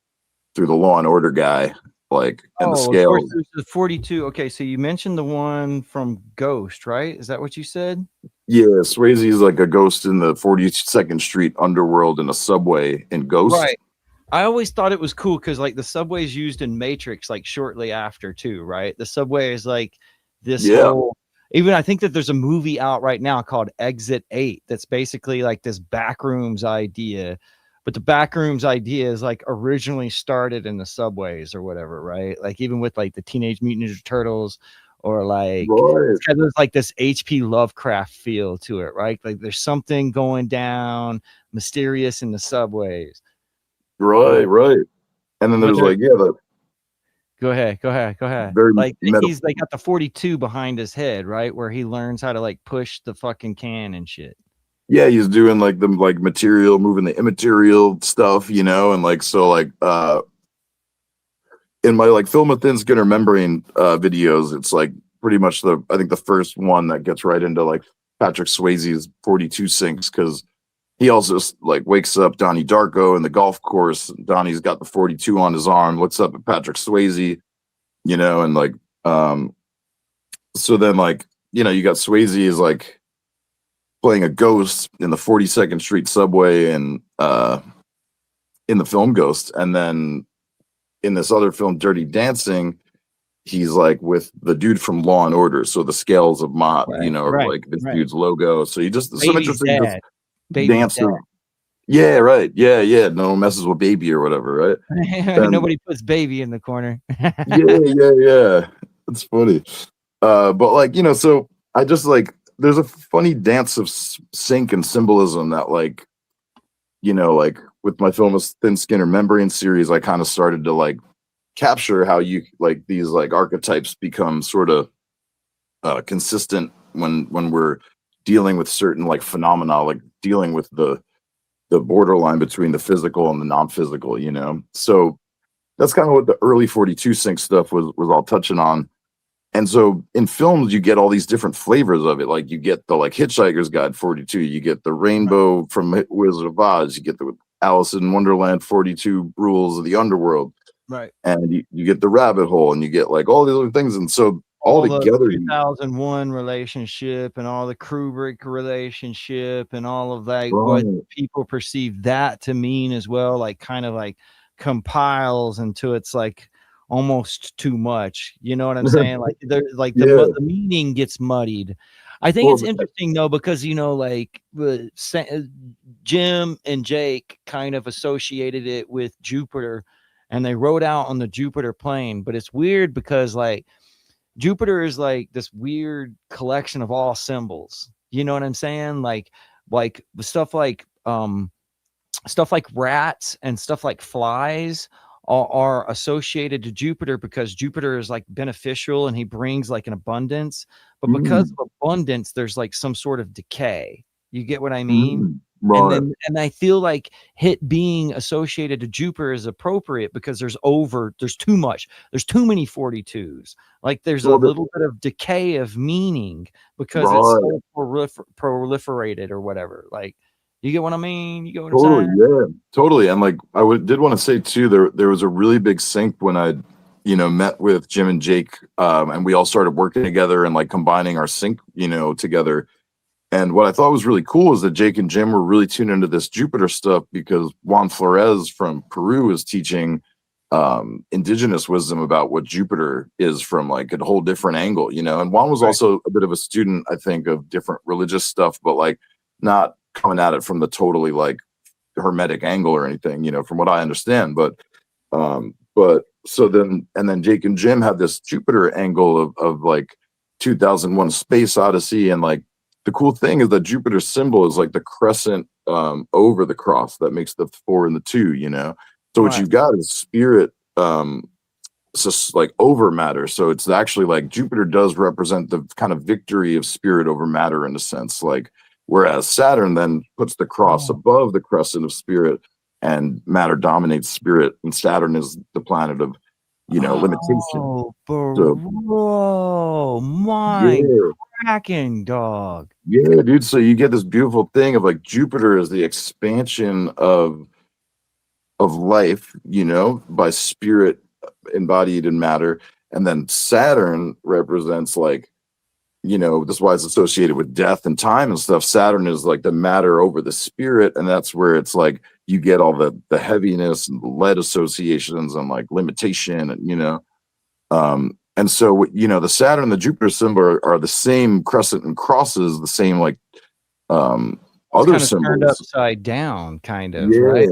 through the Law and Order guy, like and the Oh, of course, scales. there's the 42. Okay, so you mentioned the one from Ghost, right? Is that what you said? Yeah, Swayze's like a ghost in the 42nd Street underworld in a subway in Ghost. Right. I always thought it was cool because like the subway is used in Matrix like shortly after too, right? The subway is like this Yeah, whole even I think that there's a movie out right now called Exit 8 that's basically like this backrooms idea. But the backrooms idea is like originally started in the subways or whatever, right? Like even with like the Teenage Mutant Ninja Turtles or like right, it's kind of like this HP Lovecraft feel to it, right? Like there's something going down mysterious in the subways. right, But right. And then but there's there like, yeah, the go ahead, go ahead, go ahead. very Like meta. he's like got the 42 behind his head, right? Where he learns how to like push the fucking can and shit. Yeah, he's doing like the like material, moving the immaterial stuff, and like so like in my like film a thin skin or membrane videos, it's like pretty much I think the first one that gets right into like Patrick Swayze's 42 sinks because he also like wakes up Donnie Darko in the golf course. Donnie's got the 42 on his arm, looks up at Patrick Swayze, and like so then like you got Swayze is like playing a ghost in the 42nd Street subway and in the film Ghost, and then in this other film Dirty Dancing, he's like with the dude from Law and Order. So the scales of Mott, Right, are right, like this right. dude's logo. So you just some Baby's interesting just dad. Baby's dance dad. of yeah, right. Yeah, yeah. No one messes with baby or whatever, right? And Nobody puts baby in the corner. yeah, yeah, yeah. It's funny. But like, so I just like there's a funny dance of sync and symbolism that like, like with my film Thin Skin or Membrane series, I kind of started to like capture how you like these like archetypes become sort of consistent when we're dealing with certain like phenomena, like dealing with the borderline between the physical and the non-physical, So that's kind of what the early 42 sync stuff was all touching on. And so in films, you get all these different flavors of it. Like you get the like Hitchhiker's Guide 42, you get the Right, Rainbow from Wizard of Oz, you get the Alice in Wonderland 42 Rules of the Underworld, right. and you get the Rabbit Hole, and you get like all these other things. And so all All the together, 2001 relationship and all the Kubrick relationship and all of like what right, people perceive that to mean as well, like kind of like compiles into it's like almost too much. You know what I'm saying? Like Yeah. the meaning gets muddied. I think Well, it's interesting though, because like Jim and Jake kind of associated it with Jupiter, and they wrote out on the Jupiter plane. But it's weird because like Jupiter is like this weird collection of all symbols. You know what I'm saying? Like stuff like rats and stuff like flies are associated to Jupiter because Jupiter is like beneficial and he brings like an abundance. But because of abundance, there's like some sort of decay. You get what I mean? Right. And I feel like hit being associated to Jupiter is appropriate because there's too much. There's too many 42s. Like there's a little bit of decay of meaning because it's so proliferated or whatever. Like, you get what I mean? You get what I'm saying? Yeah, totally. And like did want to say too, there was a really big sync when I, met with Jim and Jake, and we all started working together and like combining our sync, together. And what I thought was really cool is that Jake and Jim were really tuned into this Jupiter stuff because Juan Flores from Peru is teaching indigenous wisdom about what Jupiter is from like a whole different angle, and Juan was also a bit of a student, I think, of different religious stuff, but like not coming at it from the totally like hermetic angle or anything, from what I understand. But so then Jake and Jim have this Jupiter angle of like 2001 Space Odyssey, and like the cool thing is that Jupiter's symbol is like the crescent over the cross that makes the 4 and the 2, So what you've got is spirit just like over matter. So it's actually like Jupiter does represent the kind of victory of spirit over matter in a sense, like whereas Saturn then puts the cross above the crescent of spirit and matter dominates spirit, and Saturn is the planet of limitation. Bro, my cracking dog. Yeah, dude. So you get this beautiful thing of like Jupiter is the expansion of life, by spirit embodied in matter, and then Saturn represents like, that's why it's associated with death and time and stuff. Saturn is like the matter over the spirit, and that's where it's like you get all the heaviness and the lead associations and like limitation, and and so the Saturn and the Jupiter symbol are the same crescent and crosses, the same like other kind of symbols turned upside down, kind of, yeah. right?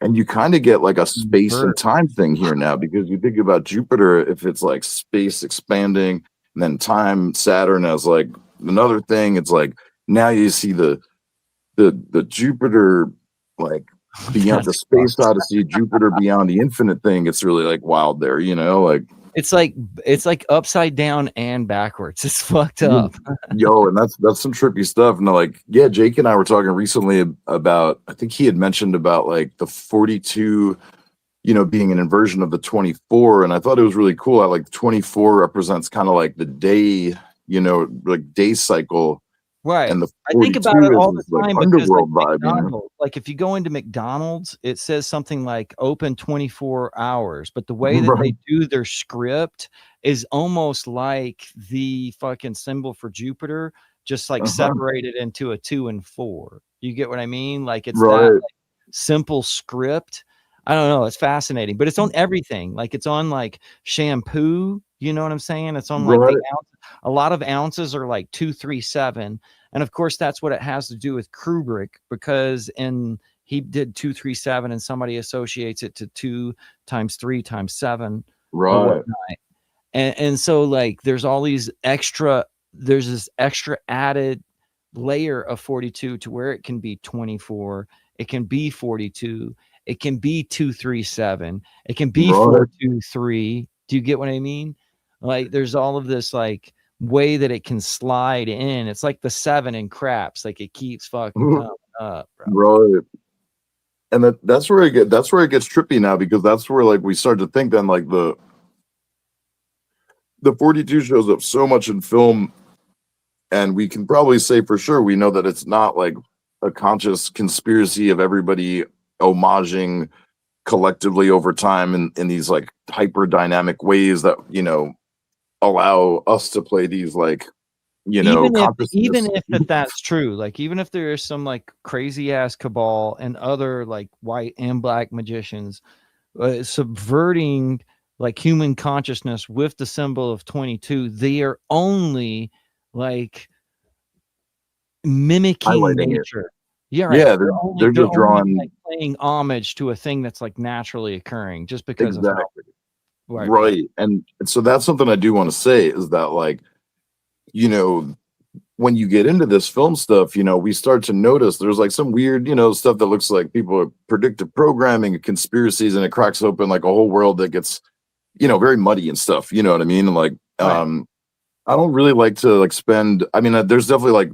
And you kind of get like a space and time thing here now, because you think about Jupiter, if it's like space expanding, and then time, Saturn as like another thing. It's like now you see the Jupiter like beyond the Space Odyssey, Jupiter beyond the infinite thing. It's really like wild there, like it's like upside down and backwards. It's fucked up. Yo, and that's some trippy stuff. And like, yeah, Jake and I were talking recently about, I think he had mentioned about like the 42, being an inversion of the 24. And I thought it was really cool. I like 24 represents kind of like the day, like day cycle. Right. And the I think about it all the time like because underworld like, vibe, like if you go into McDonald's, it says something like open 24 hours, but the way that they do their script is almost like the fucking symbol for Jupiter, just like separated into a 2 and 4. You get what I mean? Like it's that like, simple script. I don't know. It's fascinating, but it's on everything. Like it's on like shampoo. You know what I'm saying? It's on like the ounce. A lot of ounces are like 237. And of course, that's what it has to do with Kubrick, because he did 237 and somebody associates it to 2 times 3 times 7. Right. And so like there's this extra added layer of 42 to where it can be 24. It can be 42. It can be 237. It can be 423. Do you get what I mean? Like there's all of this like way that it can slide in. It's like the 7 in craps. Like it keeps fucking coming up, bro. Right. And that's where it gets trippy now, because that's where like we start to think then like the 42 shows up so much in film, and we can probably say for sure we know that it's not like a conscious conspiracy of everybody homaging collectively over time in these like hyper dynamic ways that allow us to play these like even if that's true, like even if there is some like crazy ass cabal and other like white and black magicians subverting like human consciousness with the symbol of 22. They are only like mimicking Highlighting it. nature. Yeah, right. Yeah, they're They're just only drawing like paying homage to a thing that's like naturally occurring just because of how exactly right. right. And so that's something I do want to say is that like, you know, when you get into this film stuff, you know, we start to notice there's like some weird, you know, stuff that looks like people are predictive programming and conspiracies, and it cracks open like a whole world that gets, you know, very muddy and stuff. You know what I mean? And like, Right. I don't really like to like spend. I mean, there's definitely like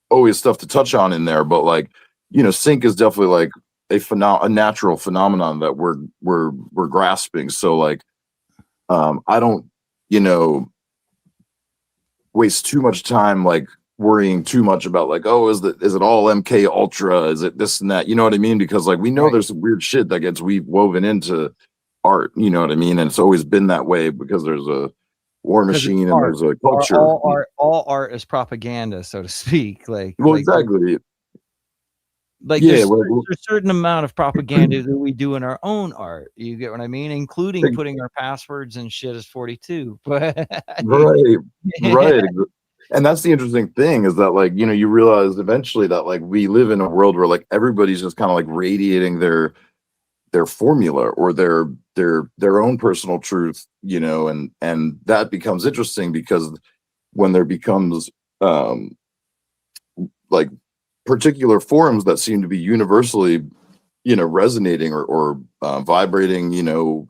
always stuff to touch on in there, but like, you know, sync is definitely like a natural phenomenon that we're grasping. So like, I don't, you know, waste too much time like worrying too much about like, oh, is it all MK Ultra? Is it this and that? You know what I mean? Because like we know Right. there's some weird shit that gets woven into art. You know what I mean? And it's always been that way because there's a war Because it's machine and art. there's a culture. All art is propaganda, so to speak. Well, exactly. Yeah. There's Well, a certain amount of propaganda that we do in our own art. You get what I mean? Including ex- putting our passwords and shit as 42. But right. yeah, Right. And that's the interesting thing is that like, you know, you realize eventually that like we live in a world where like everybody's just kind of like radiating their formula or their own personal truth, you know, and that becomes interesting because when there becomes um like particular forms that seem to be universally, you know, resonating or vibrating, you know,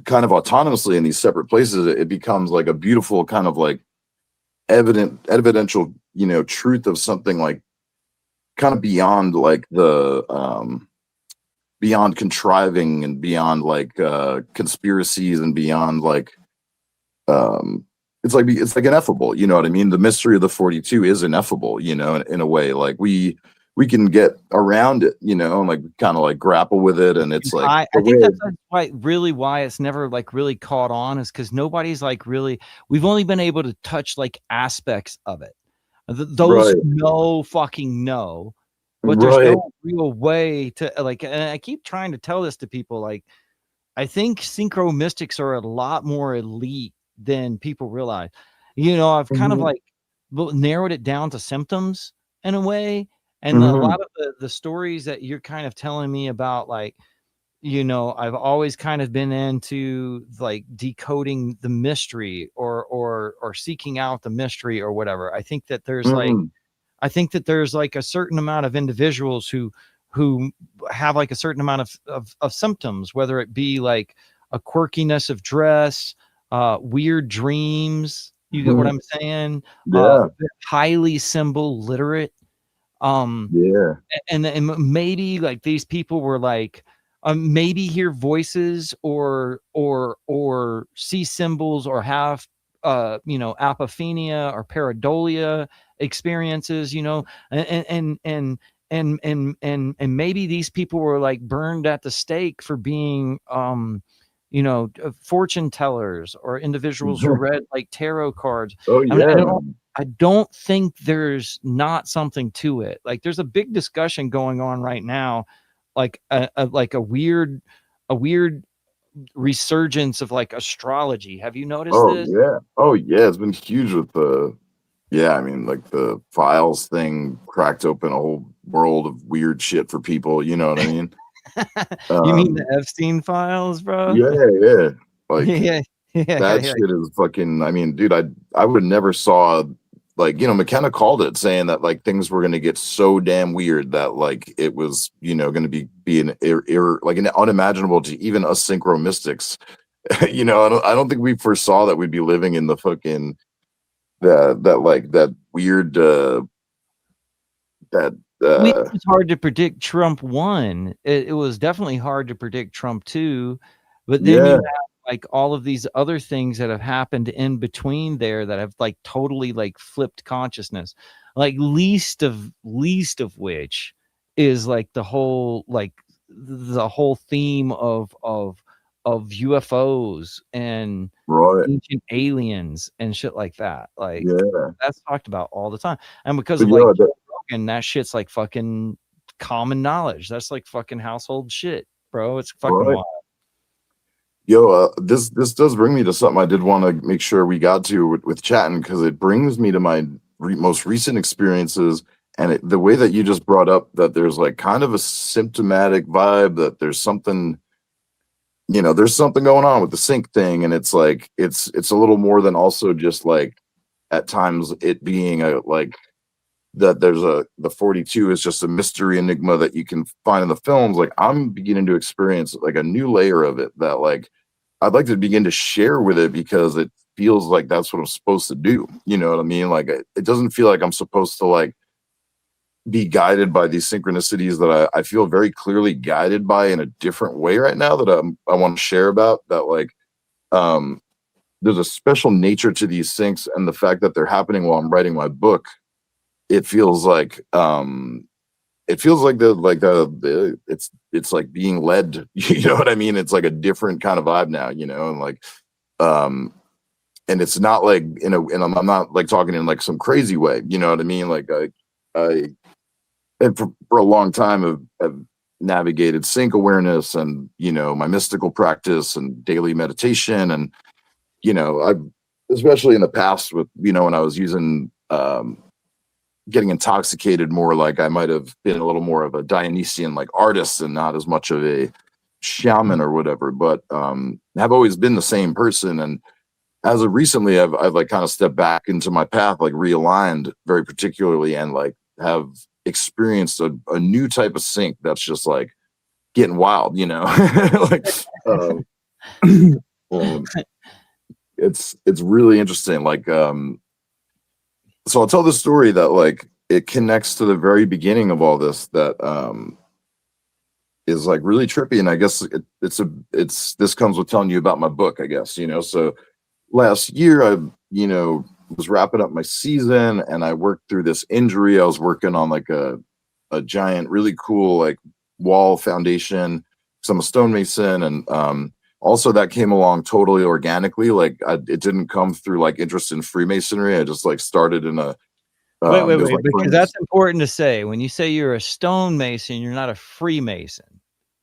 kind of autonomously in these separate places, it becomes like a beautiful kind of like evidential, you know, truth of something like kind of beyond like the beyond contriving and beyond like conspiracies and beyond like um it's like ineffable, you know what I mean? The mystery of the 42 is ineffable, you know, in a way. Like we can get around it, you know, and like kind of like grapple with it, and it's like I the think way. that's why it's never like really caught on is because nobody's like really we've only been able to touch like aspects of it. Those Right, who know fucking know, but there's right. no real way to like. And I keep trying to tell this to people. Like, I think synchro mystics are a lot more elite than people realize. You know, I've kind of Mhm, like narrowed it down to symptoms in a way, and a mhm, lot of the stories that you're kind of telling me about, like, you know, I've always kind of been into like decoding the mystery or seeking out the mystery or whatever. mhm. I think that there's like a certain amount of individuals who have like a certain amount of symptoms, whether it be like a quirkiness of dress, weird dreams. You get what Mhm. I'm saying? Yeah, Highly symbol literate. Um, yeah. and maybe like these people were like maybe hear voices or see symbols or have you know, apophenia or pareidolia experiences, you know, and maybe these people were like burned at the stake for being you know, fortune tellers or individuals who read like tarot cards. Oh I mean, yeah, man. I don't think there's not something to it. Like there's a big discussion going on right now, like a weird resurgence of like astrology. Have you noticed Oh this? yeah. Oh yeah. It's been huge with the yeah, I mean like the files thing cracked open a whole world of weird shit for people, you know what I mean? You mean the Um Epstein files, bro? yeah, yeah. Like Yeah, that yeah. shit is fucking I mean, dude, I would have never saw like, you know, McKenna called it saying that like things were gonna get so damn weird that like it was, you know, gonna be an like an unimaginable to even us synchro mystics. You know, I don't think we foresaw that we'd be living in the fucking that like that weird that We It was hard to predict Trump won. It was definitely hard to predict Trump too, but then you yeah. have like all of these other things that have happened in between there that have like totally like flipped consciousness. Like least of which is like the whole theme of UFOs and Right. ancient aliens and shit like that. Like Yeah. that's talked about all the time. And because But of yeah, like Joe Rogan, that shit's like fucking common knowledge. That's like fucking household shit, bro. It's fucking right. wild. This does bring me to something I did want to make sure we got to with chatting, because it brings me to my most recent experiences, and the way that you just brought up that there's like kind of a symptomatic vibe that there's something, there's something going on with the sync thing, and it's like it's a little more than also just like at times it being a like that there's the 42 is just a mystery enigma that you can find in the films. Like I'm beginning to experience like a new layer of it that like I'd like to begin to share with it, because it feels like that's what I'm supposed to do. You know what I mean? Like it doesn't feel like I'm supposed to like be guided by these synchronicities that I feel very clearly guided by in a different way right now that I want to share about. That like there's a special nature to these syncs, and the fact that they're happening while I'm writing my book, it feels like it's like being led. You know what I mean? It's like a different kind of vibe now, and like and it's not like and I'm not like talking in like some crazy way, you know what I mean? Like I and for a long time have navigated sync awareness and my mystical practice and daily meditation, and I, especially in the past with when I was using getting intoxicated more, like I might have been a little more of a Dionysian like artist and not as much of a shaman or whatever, but have always been the same person. And as of recently, I've like kind of stepped back into my path, like realigned very particularly, and like have experienced a new type of sync that's just like getting wild, like it's really interesting. Like so I'll tell the story that like it connects to the very beginning of all this, that is like really trippy. And I guess it's this comes with telling you about my book, I guess. So last year I was wrapping up my season, and I worked through this injury. I was working on like a giant, really cool like wall foundation, because I'm a stonemason, and also that came along totally organically. Like it didn't come through like interest in Freemasonry. I just like started in a wait, like because that's important to say. When you say you're a stonemason, you're not a Freemason.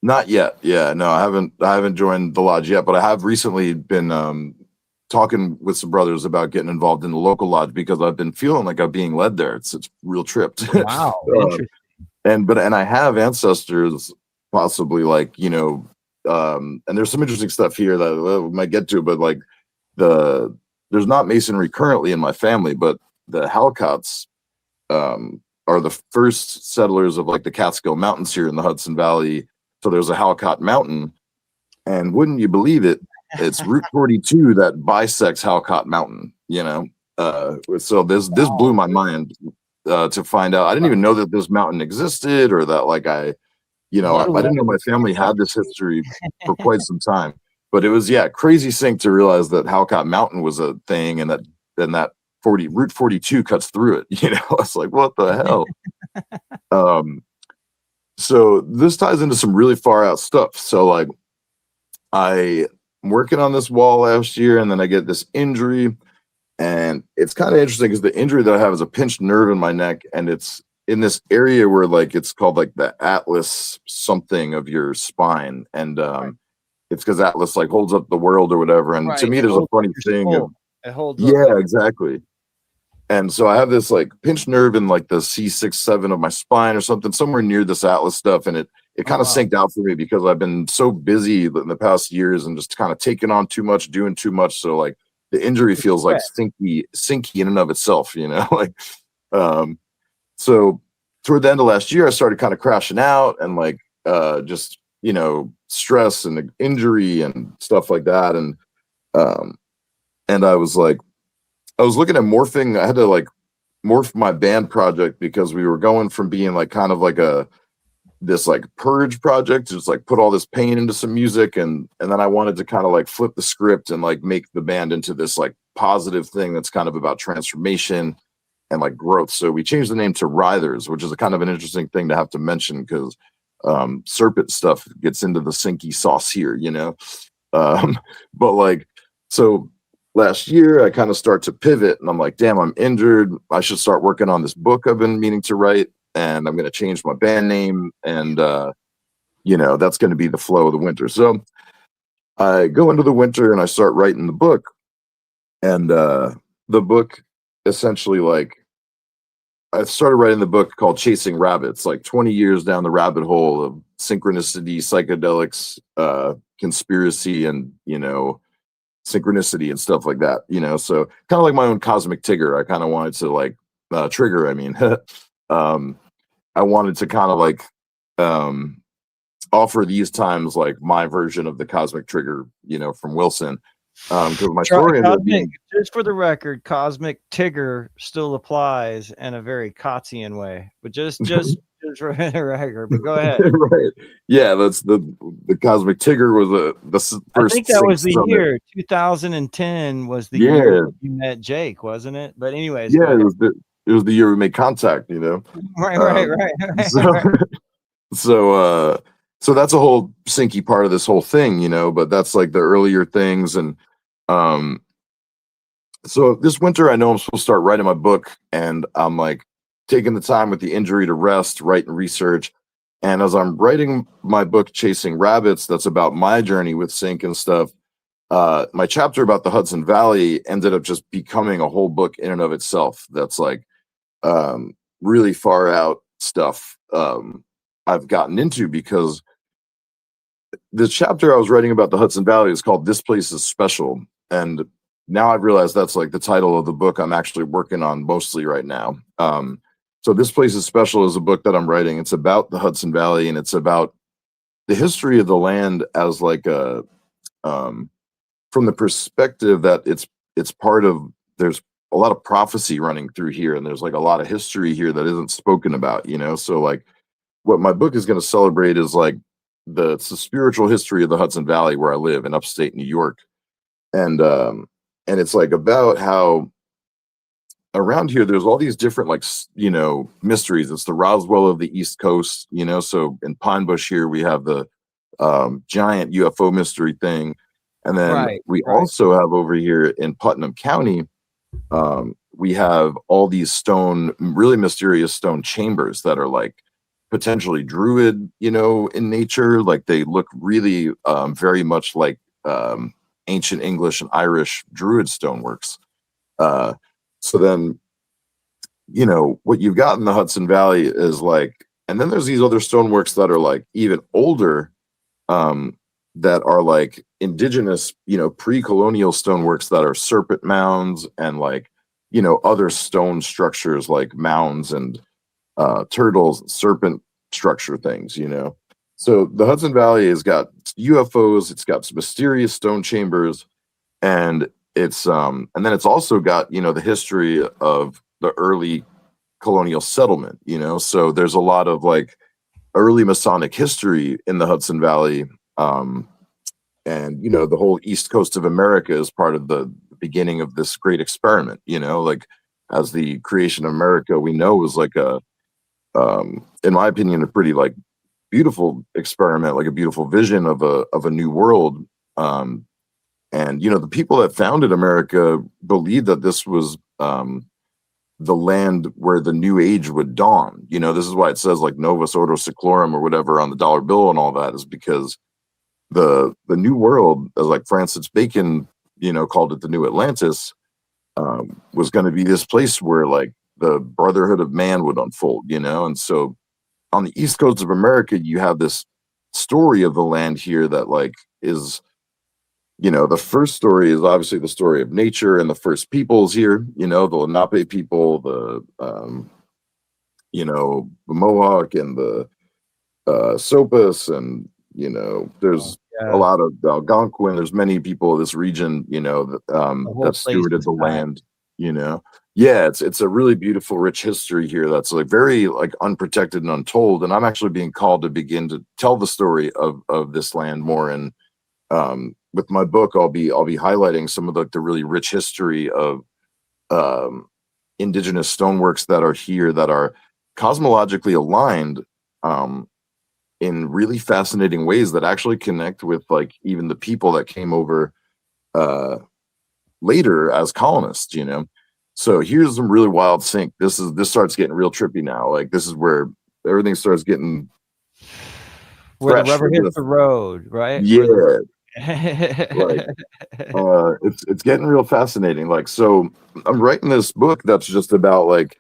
Not yet. Yeah, no, I haven't joined the lodge yet, but I have recently been talking with some brothers about getting involved in the local lodge, because I've been feeling like I'm being led there. It's real tripped. Wow, interesting. And I have ancestors possibly like, and there's some interesting stuff here that we might get to, but like there's not masonry currently in my family, but the Halcotts are the first settlers of like the Catskill Mountains here in the Hudson Valley. So there's a Halcott Mountain, and wouldn't you believe it, it's Route 42 that bisects Halcott Mountain. So this blew my mind to find out. I didn't even know that this mountain existed, or that like I didn't know my family had this history for quite some time. But it was crazy sync to realize that Halcott Mountain was a thing, and that Route 42 cuts through it. It's like, what the hell? So this ties into some really far out stuff. So like I'm working on this wall last year, and then I get this injury, and it's kind of interesting because the injury that I have is a pinched nerve in my neck, and it's in this area where like it's called like the Atlas something of your spine, and it's because Atlas like holds up the world or whatever. And to me, there's a funny thing of, it holds exactly. And so I have this like pinched nerve in like the C6-7 of my spine or something, somewhere near this Atlas stuff. And it kind of synced out for me because I've been so busy in the past years and just kind of taking on too much, doing too much. So like the injury feels like sinky in and of itself, like, so toward the end of last year, I started kind of crashing out and like, just, stress and injury and stuff like that. And I was like, I was looking at morphing. I had to like morph my band project because we were going from being like kind of like this like purge project to just like put all this pain into some music, and then I wanted to kind of like flip the script and like make the band into this like positive thing that's kind of about transformation and like growth. So we changed the name to Writhers, which is a kind of an interesting thing to have to mention because serpent stuff gets into the sinky sauce here, but like so. Last year, I kind of start to pivot, and I'm like, damn, I'm injured. I should start working on this book I've been meaning to write, and I'm going to change my band name, and, that's going to be the flow of the winter. So I go into the winter and I start writing the book. And the book essentially, like, I started writing the book called Chasing Rabbits, like 20 years down the rabbit hole of synchronicity, psychedelics, conspiracy, and, synchronicity and stuff like that, so kind of like my own cosmic Tigger. I kind of wanted to like trigger, I mean, I wanted to kind of like offer these times like my version of the cosmic trigger, from Wilson. Because my story ended up being, just for the record, cosmic Tigger still applies in a very Kotzian way, but just for the record. But go ahead. Right? Yeah, that's the cosmic Tigger was the first. I think that was the year 2010 was the year you met Jake, wasn't it? But anyways, yeah, it was the year we made contact. Right. So that's a whole syncy part of this whole thing, but that's like the earlier things. And so this winter, I know I'm supposed to start writing my book, and I'm like taking the time with the injury to rest, write and research. And as I'm writing my book, Chasing Rabbits, that's about my journey with sync and stuff, my chapter about the Hudson Valley ended up just becoming a whole book in and of itself. That's like really far out stuff I've gotten into, because the chapter I was writing about the Hudson Valley is called This Place is Special. And now I've realized that's like the title of the book I'm actually working on mostly right now. So This Place is Special is a book that I'm writing. It's about the Hudson Valley, and it's about the history of the land as like a, from the perspective that it's part of, there's a lot of prophecy running through here, and there's like a lot of history here that isn't spoken about, so like what my book is going to celebrate is like it's the spiritual history of the Hudson Valley, where I live in upstate New York. And it's like about how around here there's all these different like mysteries. It's the Roswell of the East Coast, so in Pine Bush here we have the giant UFO mystery thing. And then we also have over here in Putnam County, we have all these really mysterious stone chambers that are like potentially druid, in nature. Like they look really very much like ancient English and Irish druid stoneworks. So then, what you've got in the Hudson Valley is like, and then there's these other stoneworks that are like even older, that are like indigenous, pre-colonial stoneworks that are serpent mounds and like, other stone structures like mounds and turtles, serpent structure things, So the Hudson Valley has got UFOs, it's got some mysterious stone chambers, and it's and then it's also got, the history of the early colonial settlement, so there's a lot of like early Masonic history in the Hudson Valley. And the whole East Coast of America is part of the beginning of this great experiment, like as the creation of America, we know, was like a in my opinion, a pretty like beautiful experiment, like a beautiful vision of a new world. And the people that founded America believed that this was the land where the new age would dawn. This is why it says like Novus Ordo Seclorum or whatever on the dollar bill and all that, is because the new world, as like Francis Bacon, called it the New Atlantis, was going to be this place where like the brotherhood of man would unfold, and so on the East Coast of America, you have this story of the land here that like is, the first story is obviously the story of nature and the first peoples here, the Lenape people, the Mohawk and the Sopus, and there's a lot of Algonquin. There's many people of this region, that stewarded the land, Yeah, it's a really beautiful, rich history here that's like very like unprotected and untold. And I'm actually being called to begin to tell the story of this land more. And with my book, I'll be highlighting some of the really rich history of indigenous stoneworks that are here, that are cosmologically aligned in really fascinating ways that actually connect with like even the people that came over later as colonists, So here's some really wild sync. This starts getting real trippy now. Like this is where everything starts getting where the rubber hits the road, right? Yeah. Like, it's getting real fascinating. Like, so I'm writing this book that's just about like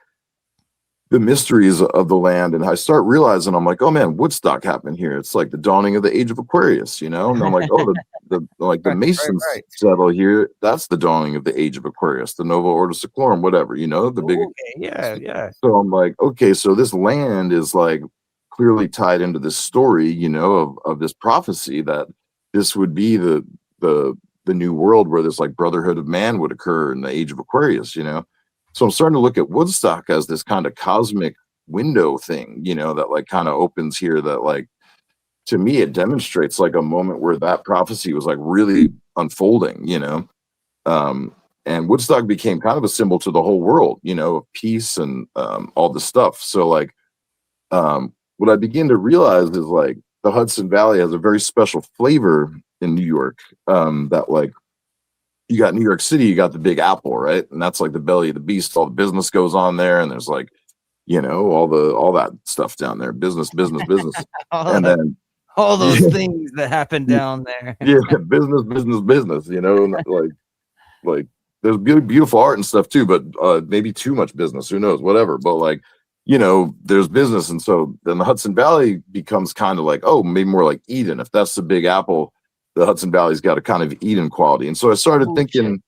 the mysteries of the land, and I start realizing, I'm like, oh man, Woodstock happened here. It's like the dawning of the age of Aquarius, you know. And I'm like, oh, the Right, right, Masons right. settle here. That's the dawning of the age of Aquarius, the Nova Ordo Seclorum, whatever, you know, the big. Okay, yeah, yeah. So I'm like, okay, so this land is like clearly tied into this story, you know, of this prophecy that this would be the the new world where this like brotherhood of man would occur in the age of Aquarius, you know. So I'm starting to look at Woodstock as this kind of cosmic window thing, you know, that like kind of opens here, that like to me it demonstrates like a moment where that prophecy was like really unfolding, you know. Um, and Woodstock became kind of a symbol to the whole world, you know, of peace and all this stuff. So like what I begin to realize is like the Hudson Valley has a very special flavor in New York. That like you got New York City, you got the Big Apple, right? And that's like the belly of the beast. All the business goes on there, and there's like, you know, all that stuff down there, business, business, business. all, And that- then all those yeah, things that happen down there. yeah, business, business, business, you know, like there's beautiful art and stuff too, but maybe too much business, who knows, whatever. But like, you know, there's business, and so then the Hudson Valley becomes kind of like, oh, maybe more like Eden. If that's the Big Apple, the Hudson Valley's got a kind of Eden quality. And so I started Oh, shit. thinking,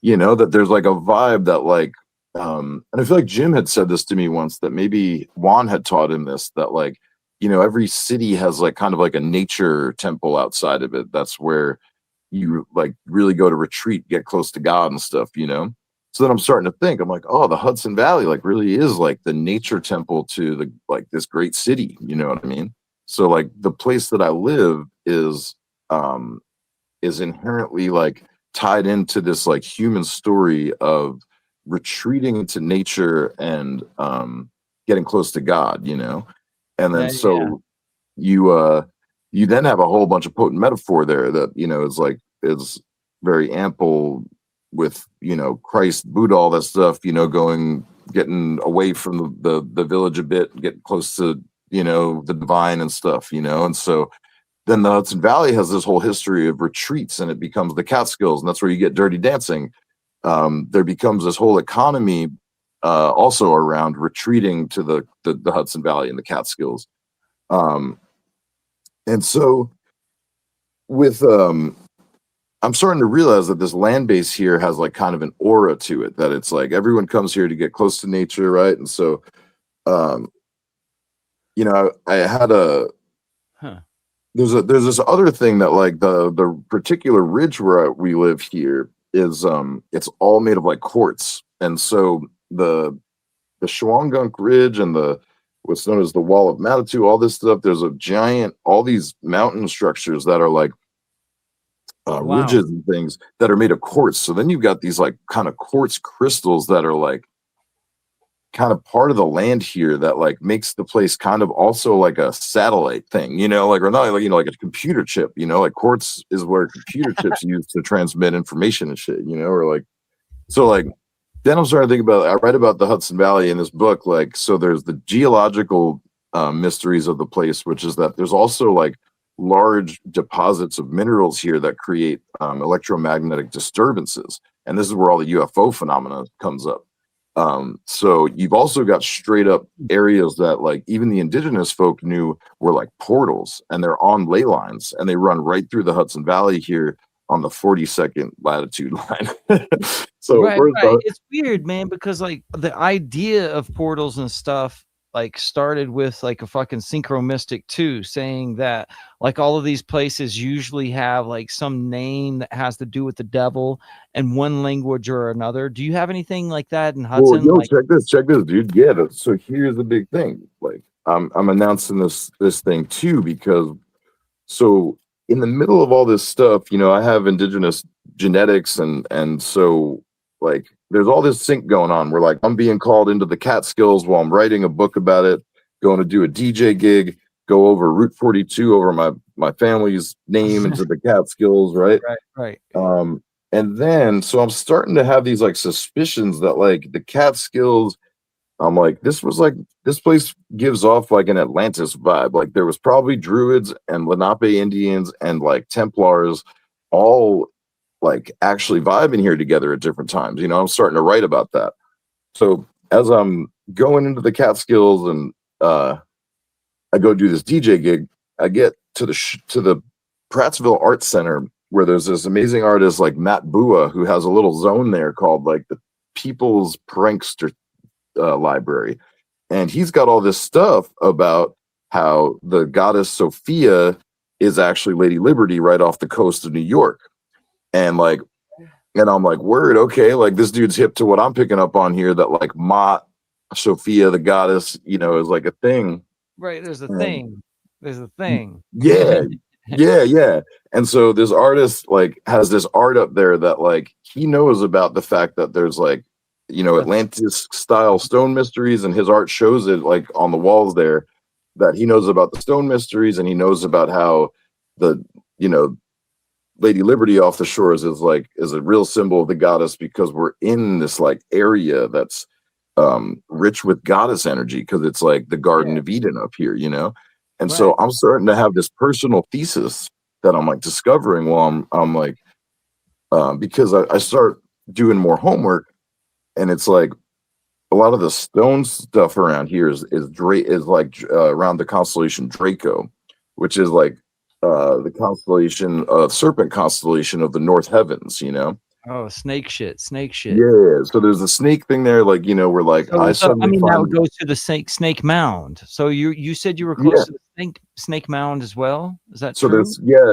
you know, that there's like a vibe that like and I feel like Jim had said this to me once, that maybe Juan had taught him this, that like, you know, every city has like kind of like a nature temple outside of it. That's where you like really go to retreat, get close to God and stuff, you know. So then I'm starting to think, I'm like, oh, the Hudson Valley like really is like the nature temple to the like this great city, you know what I mean? So like the place that I live um is inherently like tied into this like human story of retreating into nature and getting close to God, you know. And then Yeah. so you then have a whole bunch of potent metaphor there that, you know, is like is very ample with, you know, Christ, Buddha, all that stuff, you know, getting away from the village a bit, getting close to, you know, the divine and stuff, you know. And so then the Hudson Valley has this whole history of retreats, and it becomes the Catskills, and that's where you get Dirty Dancing. There becomes this whole economy also around retreating to the Hudson Valley and the Catskills. Um, and so with I'm starting to realize that this land base here has like kind of an aura to it, that it's like everyone comes here to get close to nature, right? And so um, you know, I had a Huh. there's this other thing that like the particular ridge where we live here is it's all made of like quartz. And so the Shawangunk Ridge and the what's known as the Wall of Manitou, all this stuff, there's a giant, all these mountain structures that are like Wow. ridges and things that are made of quartz. So then you've got these like kind of quartz crystals that are like kind of part of the land here that like makes the place kind of also like a satellite thing, you know, like, or not like, you know, like a computer chip, you know, like quartz is where computer chips used to transmit information and shit, you know, or like, so like, then I'm starting to think about, I write about the Hudson Valley in this book, like, so there's the geological mysteries of the place, which is that there's also like large deposits of minerals here that create electromagnetic disturbances. And this is where all the UFO phenomena comes up. So you've also got straight up areas that like even the indigenous folk knew were like portals, and they're on ley lines, and they run right through the Hudson Valley here on the 42nd latitude line. So Right, where's right. the It's weird, man, because like the idea of portals and stuff like started with like a fucking synchromystic too, saying that like all of these places usually have like some name that has to do with the devil in one language or another. Do you have anything like that in well, Hudson? yo, Like, check this, dude. Yeah, so here's the big thing. Like I'm announcing this thing too, because so in the middle of all this stuff, you know, I have indigenous genetics, and so like there's all this sync going on where like I'm being called into the Catskills while I'm writing a book about it, going to do a DJ gig, go over Route 42 over my family's name into the Catskills, right? right, right. And then so I'm starting to have these like suspicions that like the Catskills, I'm like, this place gives off like an Atlantis vibe. Like there was probably Druids and Lenape Indians and like Templars all like actually vibing here together at different times. You know, I'm starting to write about that. So as I'm going into the Catskills and I go do this DJ gig, I get to the Prattsville Art Center where there's this amazing artist like Matt Bua who has a little zone there called like the People's Prankster Library, and he's got all this stuff about how the goddess Sophia is actually Lady Liberty right off the coast of New York, and like, and I'm like, word, okay, like this dude's hip to what I'm picking up on here, that like Mott, Sophia, the goddess, you know, is like a thing. Right. There's a thing. There's a thing. Yeah. Yeah. And so this artist like has this art up there that like he knows about the fact that there's like, you know, Atlantis style stone mysteries, and his art shows it like on the walls there, that he knows about the stone mysteries, and he knows about how the, you know, Lady Liberty off the shores is a real symbol of the goddess, because we're in this like area that's rich with goddess energy, because it's like the Garden of Eden up here, you know. And so I'm starting to have this personal thesis that I'm like discovering while I'm like because I start doing more homework, and it's like a lot of the stone stuff around here is like around the constellation Draco, which is like the constellation serpent constellation of the North Heavens, you know. Oh, snake shit. Yeah, so there's a snake thing there, like, you know, where like So, I mean, that would go to the snake mound. So you said you were close to the snake mound as well. Is that so true?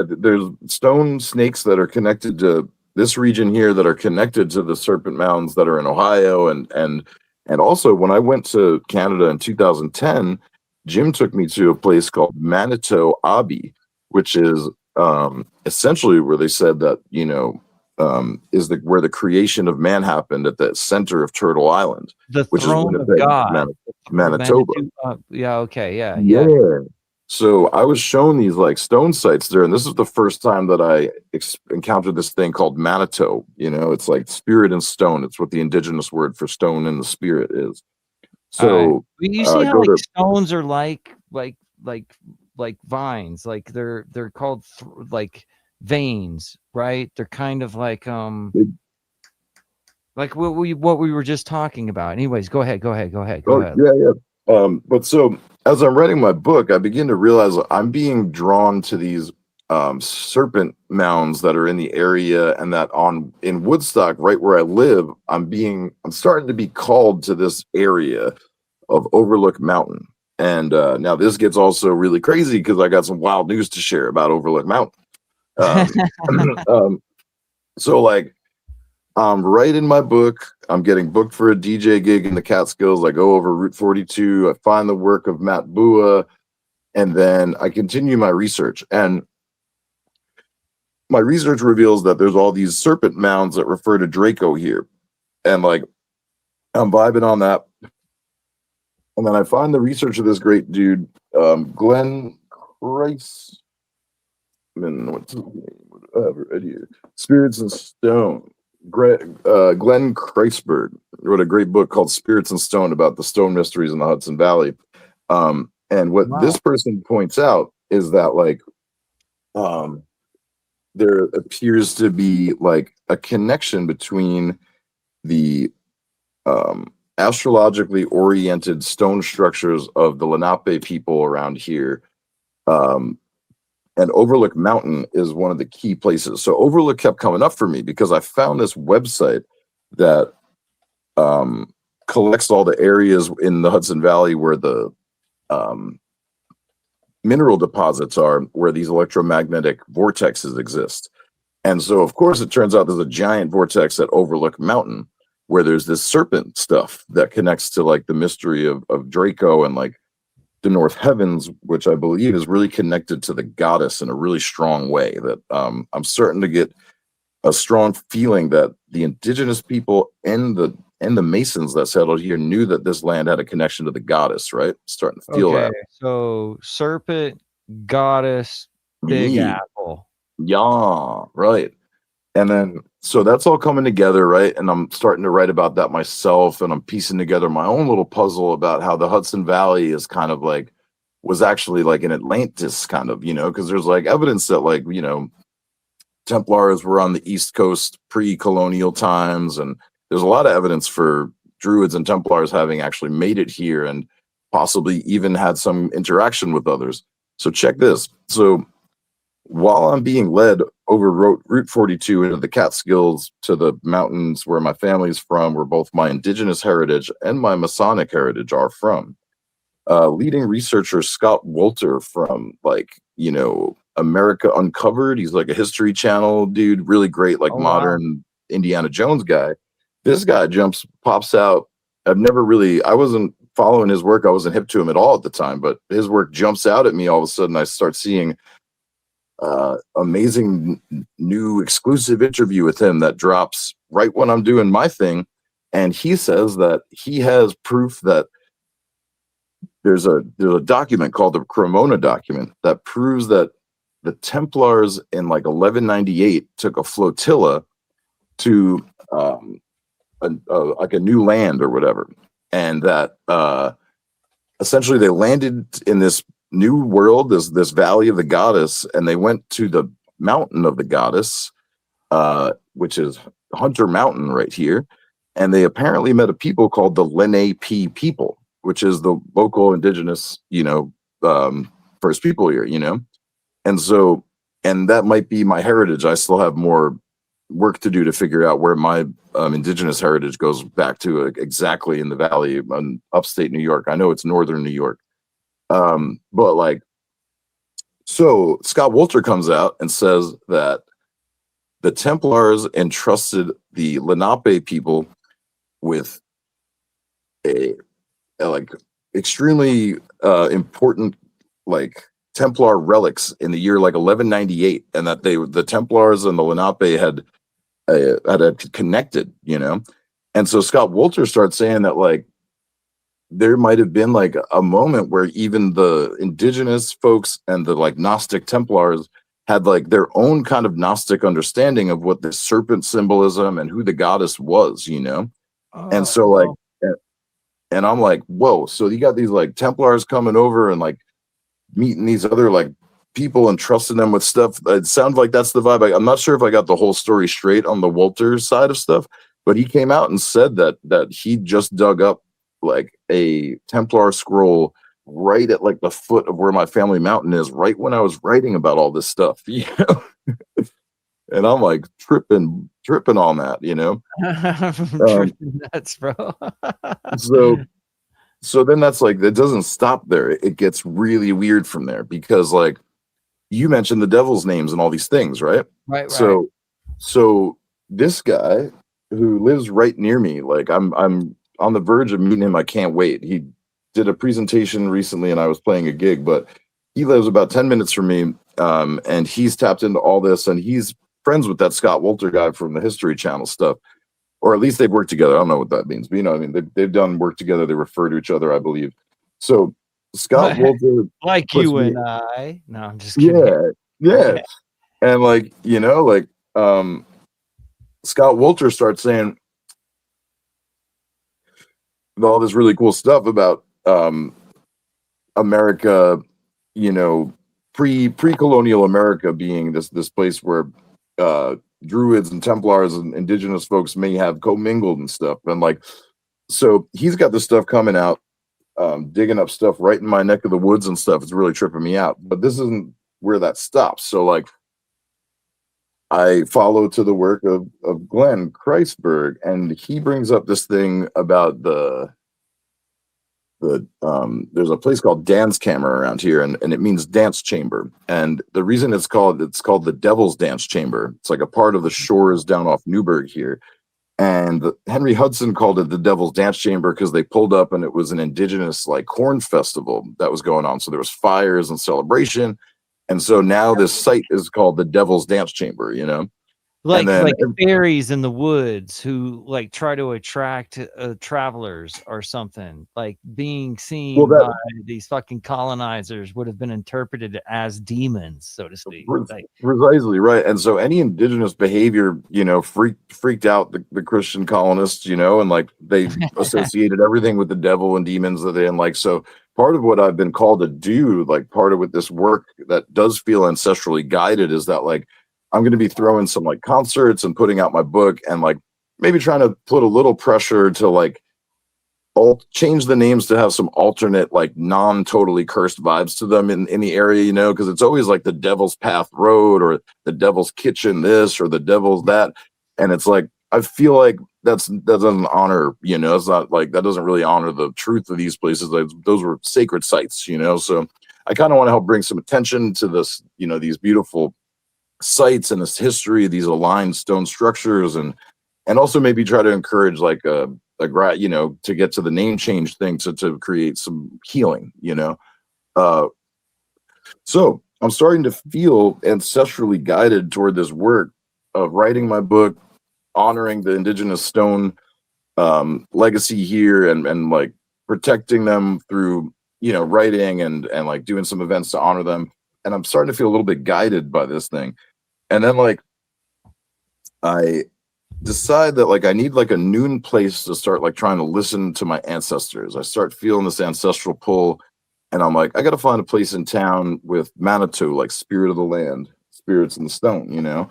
there's stone snakes that are connected to this region here, that are connected to the serpent mounds that are in Ohio, and also when I went to Canada in 2010, Jim took me to a place called Manitou Abbey, which is essentially where they said that, you know, is where the creation of man happened, at the center of Turtle Island, The which throne is of Winnipeg, God. Manitoba. Yeah. Okay. Yeah. So I was shown these like stone sites there, and this is the first time that I encountered this thing called Manitou. You know, it's like spirit and stone. It's what the indigenous word for stone and the spirit is. So you see how like stones are like vines, like they're called like veins, right? They're kind of like what we were just talking about. Anyways, go ahead. Yeah. But so as I'm writing my book, I begin to realize I'm being drawn to these serpent mounds that are in the area, and that in Woodstock, right where I live, I'm starting to be called to this area of Overlook Mountain. And now this gets also really crazy, because I got some wild news to share about Overlook Mountain. So like, I'm writing my book, I'm getting booked for a DJ gig in the Catskills. I go over Route 42, I find the work of Matt Bua, and then I continue my research. And my research reveals that there's all these serpent mounds that refer to Draco here. And like, I'm vibing on that. And then I find the research of this great dude, Glenn Rice. What's his name? Right here. Spirits and Stone. Glenn Kreisberg wrote a great book called Spirits and Stone about the stone mysteries in the Hudson Valley. And what this person points out is that like there appears to be like a connection between the astrologically oriented stone structures of the Lenape people around here. And Overlook Mountain is one of the key places. So Overlook kept coming up for me because I found this website that collects all the areas in the Hudson Valley where the mineral deposits are, where these electromagnetic vortexes exist. And so, of course, it turns out there's a giant vortex at Overlook Mountain where there's this serpent stuff that connects to like the mystery of Draco and like the North Heavens, which I believe is really connected to the goddess in a really strong way. That I'm starting to get a strong feeling that the indigenous people and the Masons that settled here knew that this land had a connection to the goddess, right? Starting to feel that. So serpent, goddess, Big Apple. Yeah, right. And then, so that's all coming together, right? And I'm starting to write about that myself, and I'm piecing together my own little puzzle about how the Hudson Valley is kind of like, was actually like an Atlantis kind of, you know, because there's like evidence that like, you know, Templars were on the East Coast pre-colonial times, and there's a lot of evidence for Druids and Templars having actually made it here and possibly even had some interaction with others. So check this. So while I'm being led over Route 42 into the Catskills to the mountains where my family's from, where both my indigenous heritage and my Masonic heritage are from, leading researcher Scott Wolter from America Uncovered. He's like a History Channel dude, really great, like modern Indiana Jones guy. This guy pops out. I wasn't following his work. I wasn't hip to him at all at the time, but his work jumps out at me. All of a sudden I start seeing amazing new exclusive interview with him that drops right when I'm doing my thing. And he says that he has proof that there's a document called the Cremona document that proves that the Templars in like 1198 took a flotilla to like a new land or whatever, and that essentially they landed in this new world, this valley of the goddess, and they went to the mountain of the goddess, which is Hunter Mountain right here, and they apparently met a people called the Lenape people, which is the local indigenous, first people here, and that might be my heritage. I still have more work to do to figure out where my indigenous heritage goes back to exactly in the valley in upstate New York. I know it's northern New York. So Scott Wolter comes out and says that the Templars entrusted the Lenape people with a extremely important Templar relics in the year 1198, and that the Templars and the Lenape had connected, and so Scott Wolter starts saying that there might have been a moment where even the indigenous folks and the Gnostic Templars had their own kind of Gnostic understanding of what the serpent symbolism and who the goddess was, and so and I'm like, whoa, so you got these Templars coming over and meeting these other people and trusting them with stuff. It sounds like that's the vibe. I'm not sure if I got the whole story straight on the Wolter side of stuff, but he came out and said that he just dug up a Templar scroll right at the foot of where my family mountain is, right when I was writing about all this stuff, and I'm tripping on that, tripping nuts, bro. So then that's it doesn't stop there. It gets really weird from there because you mentioned the devil's names and all these things, right? Right. So this guy who lives right near me, I'm on the verge of meeting him. I can't wait. He did a presentation recently and I was playing a gig, but he lives about 10 minutes from me. And he's tapped into all this, and he's friends with that Scott Wolter guy from the History Channel stuff. Or at least they've worked together. I don't know what that means, but they've done work together. They refer to each other, I believe. So Scott Wolter, you and I. No, I'm just kidding. Yeah. And Scott Wolter starts saying all this really cool stuff about America, pre-colonial America being this place where Druids and Templars and indigenous folks may have commingled and stuff. And so he's got this stuff coming out, digging up stuff right in my neck of the woods and stuff. It's really tripping me out, but this isn't where that stops. So I follow to the work of Glenn Kreisberg, and he brings up this thing about there's a place called Dance Kammer around here, and it means dance chamber. And the reason it's called the Devil's Dance Chamber. It's a part of the shores down off Newburgh here. And Henry Hudson called it the Devil's Dance Chamber because they pulled up and it was an indigenous corn festival that was going on. So there was fires and celebration. And so now this site is called the Devil's Dance Chamber, Like fairies in the woods who try to attract travelers or something, being seen by these fucking colonizers would have been interpreted as demons, so to speak. Precisely right. And so any indigenous behavior, freaked out the Christian colonists, and they associated everything with the devil and demons that they didn't so part of what I've been called to do, part of with this work that does feel ancestrally guided, is that I'm going to be throwing some like concerts and putting out my book and like maybe trying to put a little pressure to like change the names to have some alternate like non-totally cursed vibes to them in the area, you know, because it's always like the Devil's Path Road or the Devil's Kitchen this or the Devil's that, and it's like I feel like that doesn't honor, you know, it's not like that doesn't really honor the truth of these places. Like, those were sacred sites, you know, so I kind of want to help bring some attention to this, you know, these beautiful sites and this history, these aligned stone structures, and also maybe try to encourage like you know, to get to the name change thing to create some healing, you know. So I'm starting to feel ancestrally guided toward this work of writing my book, honoring the indigenous stone legacy here, and like protecting them through, you know, writing and like doing some events to honor them. And I'm starting to feel a little bit guided by this thing. And then like I decide that like I need like a noon place to start like trying to listen to my ancestors. I start feeling this ancestral pull, and I'm like, I got to find a place in town with Manitou, like spirit of the land, spirits in the stone, you know.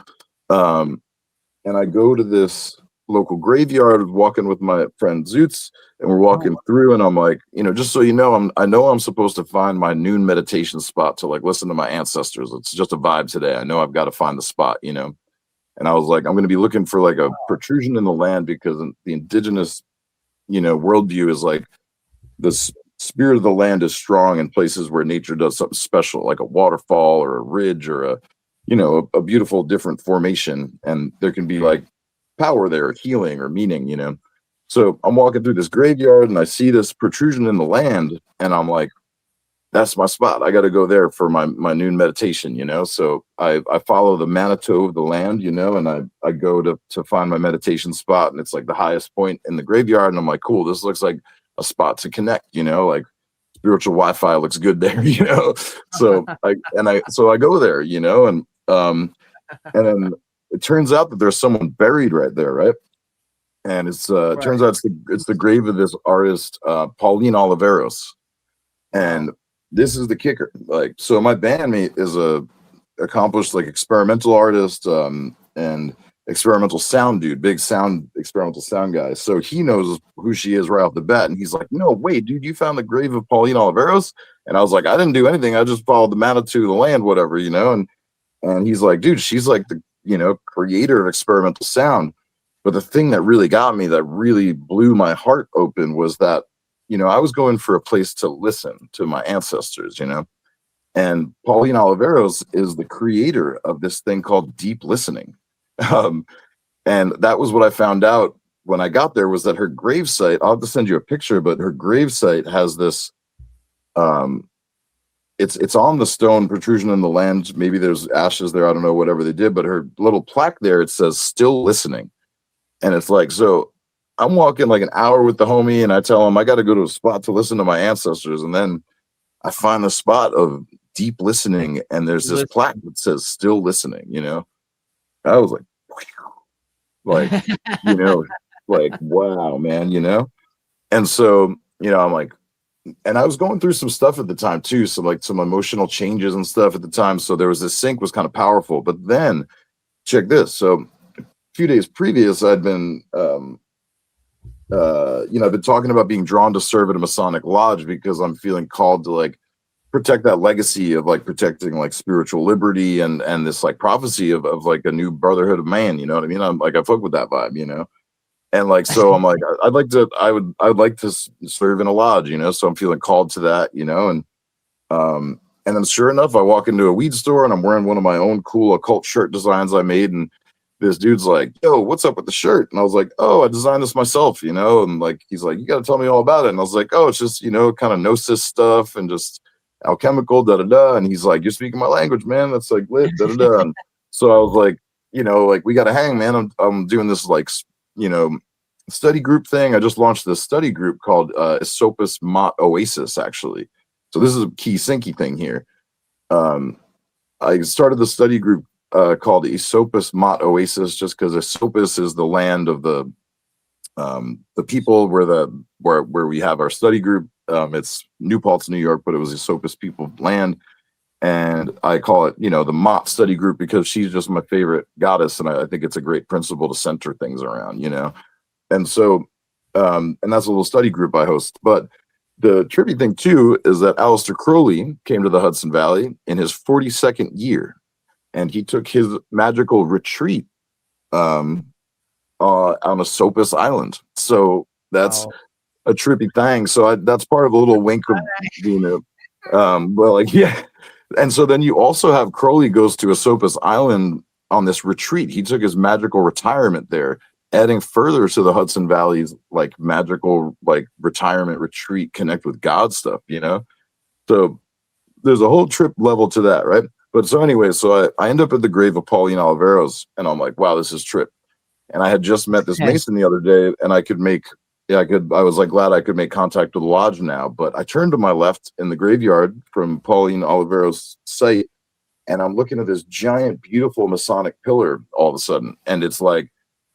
And I go to this local graveyard, walking with my friend Zoots, and we're walking through, and I'm like, you know, just so you know, I know I'm supposed to find my noon meditation spot to like listen to my ancestors. It's just a vibe today. I know I've got to find the spot, you know. And I was like, I'm going to be looking for like a protrusion in the land, because the indigenous, you know, worldview is like the spirit of the land is strong in places where nature does something special, like a waterfall or a ridge or a, you know, a beautiful different formation. And there can be like power there, healing or meaning, you know. So I'm walking through this graveyard and I see this protrusion in the land, and I'm like, that's my spot. I got to go there for my noon meditation, you know? So I follow the Manitou of the land, you know, and I go to find my meditation spot, and it's like the highest point in the graveyard. And I'm like, cool, this looks like a spot to connect, you know, like spiritual Wi-Fi looks good there, you know? So I go there, you know, and then it turns out that there's someone buried right there. Right. And turns out it's the grave of this artist, Pauline Oliveros. And this is the kicker. Like, so my bandmate is a accomplished like experimental artist and experimental sound dude, big sound experimental sound guy. So he knows who she is right off the bat. And he's like, no, wait, dude, you found the grave of Pauline Oliveros? And I was like, I didn't do anything. I just followed the Manitou, the land, whatever, you know? And he's like, dude, she's like the, you know, creator of experimental sound. But the thing that really got me, that really blew my heart open, was that, you know, I was going for a place to listen to my ancestors, you know, and Pauline Oliveros is the creator of this thing called deep listening. And that was what I found out when I got there, was that her gravesite, I'll have to send you a picture, but her gravesite has this, it's on the stone protrusion in the land. Maybe there's ashes there. I don't know, whatever they did, but her little plaque there, it says still listening. And it's like, so I'm walking like an hour with the homie, and I tell him I got to go to a spot to listen to my ancestors. And then I find the spot of deep listening, and there's this plaque that says still listening, you know. I was like, you know, like, wow, man, you know. And so, you know, I'm like, and I was going through some stuff at the time too, some like some emotional changes and stuff at the time. So there was this sync was kind of powerful. But then check this. So a few days previous, I'd been you know, I've been talking about being drawn to serve at a Masonic lodge because I'm feeling called to like protect that legacy of like protecting like spiritual liberty and this like prophecy of like a new brotherhood of man, you know what I mean? I'm like, I fuck with that vibe, you know? And like, so I'm like, I would like to serve in a lodge, you know? So I'm feeling called to that, you know? And then sure enough, I walk into a weed store and I'm wearing one of my own cool occult shirt designs I made, and this dude's like, yo, what's up with the shirt? And I was like, oh, I designed this myself, you know? And like, he's like, you got to tell me all about it. And I was like, oh, it's just, you know, kind of gnosis stuff and just alchemical, da da da. And he's like, you're speaking my language, man. That's like lit, da da da. And so I was like, you know, like, we got to hang, man. I'm doing this like, you know, study group thing. I just launched this study group called Esopus Mott Oasis, actually. So this is a key syncy thing here. I started the study group called Esopus Mott Oasis, just because Esopus is the land of the people where we have our study group. It's New Paltz, New York, but it was Esopus people land. And I call it, you know, the Mott study group because she's just my favorite goddess, and I think it's a great principle to center things around, you know. And so, and that's a little study group I host. But the trippy thing too is that Aleister Crowley came to the Hudson Valley in his 42nd year, and he took his magical retreat on a Sopus Island. So that's a trippy thing. So that's part of a little wink of, you know, well, like, yeah. And so then you also have Crowley goes to Esopus Island on this retreat. He took his magical retirement there, adding further to the Hudson Valley's like magical like retirement retreat, connect with God stuff, you know? So there's a whole trip level to that, right? But so anyway, so I end up at the grave of Pauline Oliveros, and I'm like, wow, this is trip. And I had just met this Mason the other day, and I was like glad I could make contact with the lodge now. But I turned to my left in the graveyard from Pauline Oliveros' site, and I'm looking at this giant, beautiful Masonic pillar all of a sudden. And it's like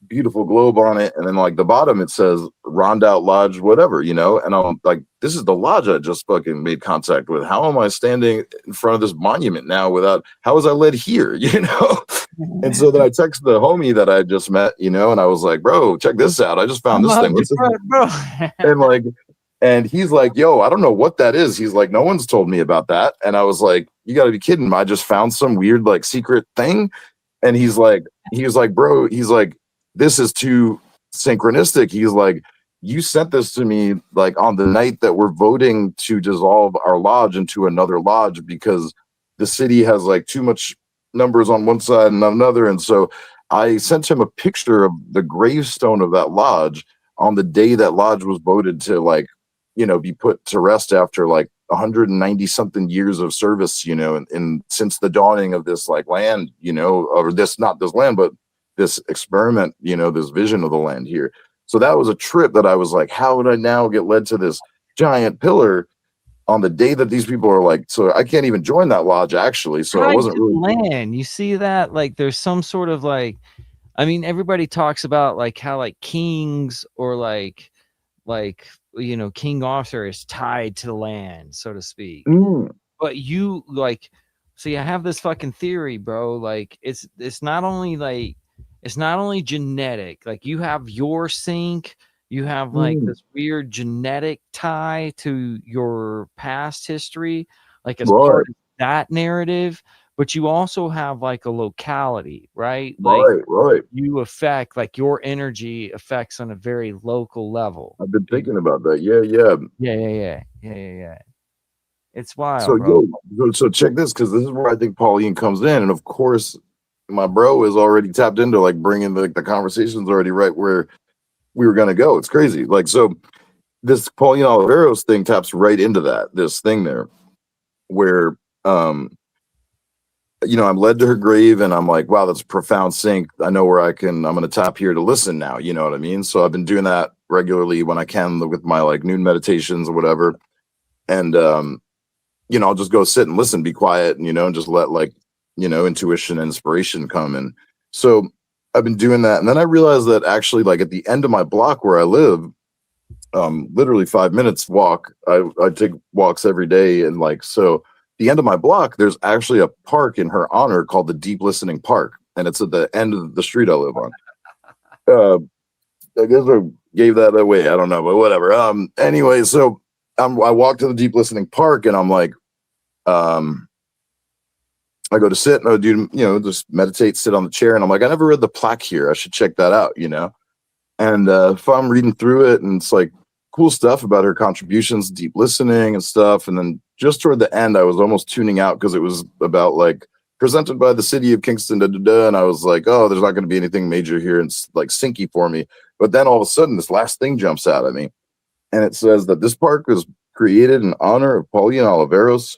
beautiful globe on it. And then like the bottom, it says Rondout Lodge, whatever, you know? And I'm like, this is the lodge I just fucking made contact with. How am I standing in front of this monument now how was I led here, you know? And so then I texted the homie that I just met, you know, and I was like, bro, check this out. I just found this thing. Bro. And he's like, yo, I don't know what that is. He's like, no one's told me about that. And I was like, you gotta be kidding me. I just found some weird, like secret thing. And he was like, bro, he's like, this is too synchronistic. He's like, you sent this to me like on the night that we're voting to dissolve our lodge into another lodge because the city has like too much numbers on one side and another. And so I sent him a picture of the gravestone of that lodge on the day that lodge was voted to like, you know, be put to rest after like 190 something years of service, you know, and since the dawning of this like land, you know, or this, not this land, but this experiment, you know, this vision of the land here. So that was a trip that I was like, how would I now get led to this giant pillar on the day that these people are like, so I can't even join that lodge actually. So I wasn't really land. You see that? Like there's some sort of like, I mean, everybody talks about like how like kings or like, you know, King Arthur is tied to the land, so to speak. But you like, see, I have this fucking theory, bro. Like it's not only genetic, like you have your sync, you have like this weird genetic tie to your past history, like as part of that narrative, but you also have like a locality, right? Like you affect, like your energy affects on a very local level. I've been thinking about that. Yeah. It's wild, so, bro. So check this, because this is where I think Pauline comes in, and of course, my bro is already tapped into like bringing the conversations already right where we were gonna go. It's crazy. Like so, this Pauline Oliveros thing taps right into this thing there, where you know, I'm led to her grave, and I'm like, wow, that's a profound sync. I know where I'm gonna tap here to listen now. You know what I mean? So I've been doing that regularly when I can with my like noon meditations or whatever, and you know, I'll just go sit and listen, be quiet, and, you know, and just let like, you know, intuition and inspiration come in. So I've been doing that. And then I realized that actually like at the end of my block where I live, literally 5 minutes walk, I take walks every day. And like, so the end of my block, there's actually a park in her honor called the Deep Listening Park. And it's at the end of the street I live on. I guess I gave that away. I don't know, but whatever. Anyway, so I walk to the Deep Listening Park, and I'm like, I go to sit and I do, you know, just meditate, sit on the chair. And I'm like, I never read the plaque here. I should check that out, you know? And if I'm reading through it, and it's like cool stuff about her contributions, deep listening and stuff. And then just toward the end, I was almost tuning out because it was about like presented by the city of Kingston, and I was like, oh, there's not going to be anything major here. And it's like syncy for me. But then all of a sudden, this last thing jumps out at me. And it says that this park was created in honor of Pauline Oliveros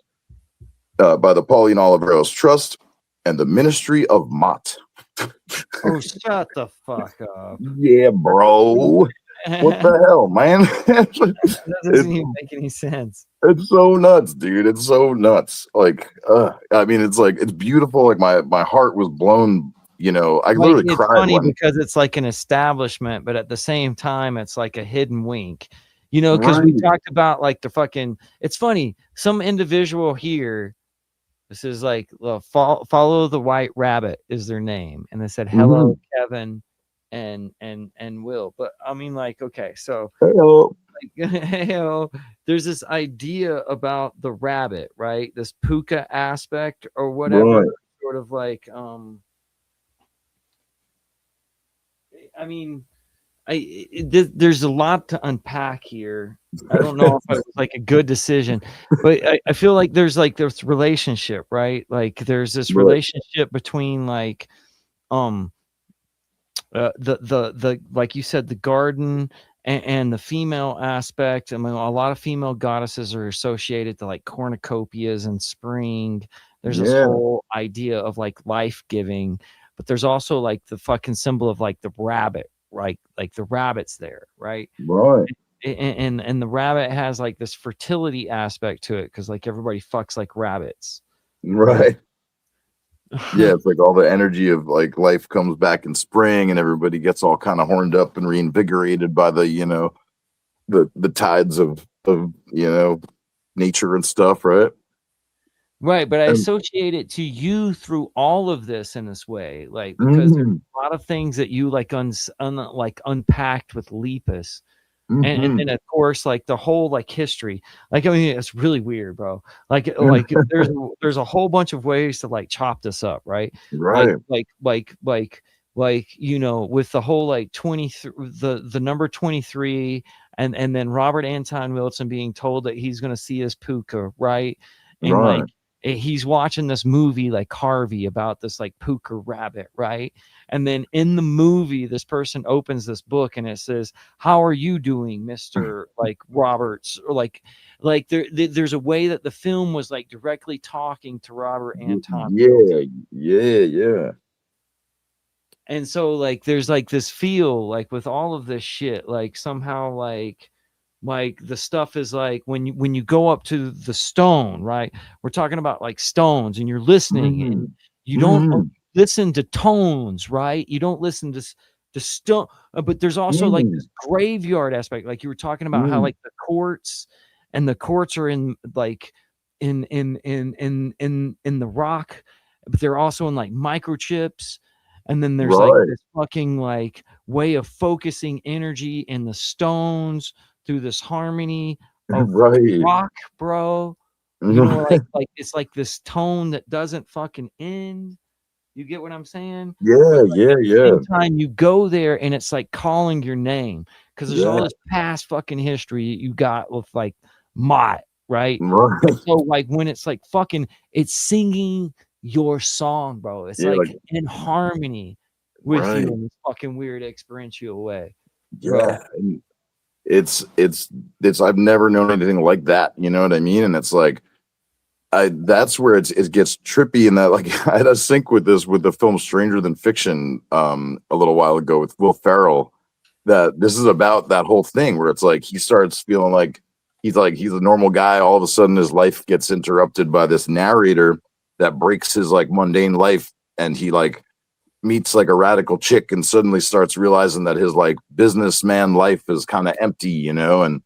by the Pauline Oliveros Trust and the Ministry of Mott. Oh, shut the fuck up. Yeah, bro. What the hell, man? That doesn't even make any sense. It's so nuts, dude. It's so nuts. Like, I mean, it's like, it's beautiful. Like my heart was blown. You know, I literally it's cried. Funny because it's like an establishment, but at the same time, it's like a hidden wink. You know, because we talked about like the fucking. It's funny. Some individual here This is like follow the white rabbit is their name, and they said Hmm. hello, Kevin, and Will. But I mean, like, okay, so Hello. like, you know, there's this idea about the rabbit, right? This puka aspect or whatever, Right. sort of like, I mean, there's a lot to unpack here. I don't know if it was like a good decision, but I feel like there's like this relationship, right? Like there's this Right. relationship between like um the like you said, the garden and the female aspect. I mean, a lot of female goddesses are associated to like cornucopias and spring. There's this Yeah. whole idea of like life giving, but there's also like the fucking symbol of like the rabbit, right? Like the rabbit's there, right? Right. And the rabbit has like this fertility aspect to it because like everybody fucks like rabbits, right? Right. Yeah, it's like all the energy of like life comes back in spring and everybody gets all kind of horned up and reinvigorated by the, the tides of, nature and stuff, right? Right, but I And associate it to you through all of this in this way, like because there's mhm, a lot of things that you like like unpacked with Lepus, and mhm. then of course like the whole like history, like I mean it's really weird, bro. Like there's a whole bunch of ways to like chop this up, right? Like Right. like like like you know, with the whole like 23, the number 23, and then Robert Anton Wilson being told that he's going to see his puka, right? And like Right. he's watching this movie like Harvey about this like puka rabbit, right? And then in the movie, this person opens this book and it says, "How are you doing, Mister like Roberts?" Or like there's a way that the film was like directly talking to Robert Anton Wilson. Yeah. Yeah. Yeah. And so like there's like this feel like with all of this shit, like somehow like the stuff is like when you go up to the stone, right? We're talking about like stones and you're listening and Mhm. you don't Mhm. listen to tones, right? You don't listen to stone, but there's also like Mhm. this graveyard aspect, like you were talking about how Mhm. like the courts are in like in the rock, but they're also in like microchips. And then there's like Right. this fucking like way of focusing energy in the stones through this harmony of Right. rock, bro. You know, Mhm. like it's like this tone that doesn't fucking end. You get what I'm saying? But Yeah. like Yeah. at the Yeah. same time, you go there and it's like calling your name because there's all Yeah. this past fucking history you got with like Mott, right? And Right. so like when it's like fucking it's singing your song, bro. It's Yeah. Like, like in harmony with you right. in this fucking weird experiential way, Yeah. bro. And it's I've never known anything like that. You know what I mean? And it's like I that's where it gets trippy and that like I had a sync with this with the film Stranger Than Fiction a little while ago with Will Ferrell, that this is about that whole thing where it's like he starts feeling like he's a normal guy, all of a sudden his life gets interrupted by this narrator that breaks his like mundane life, and he like meets like a radical chick and suddenly starts realizing that his like businessman life is kind of empty, and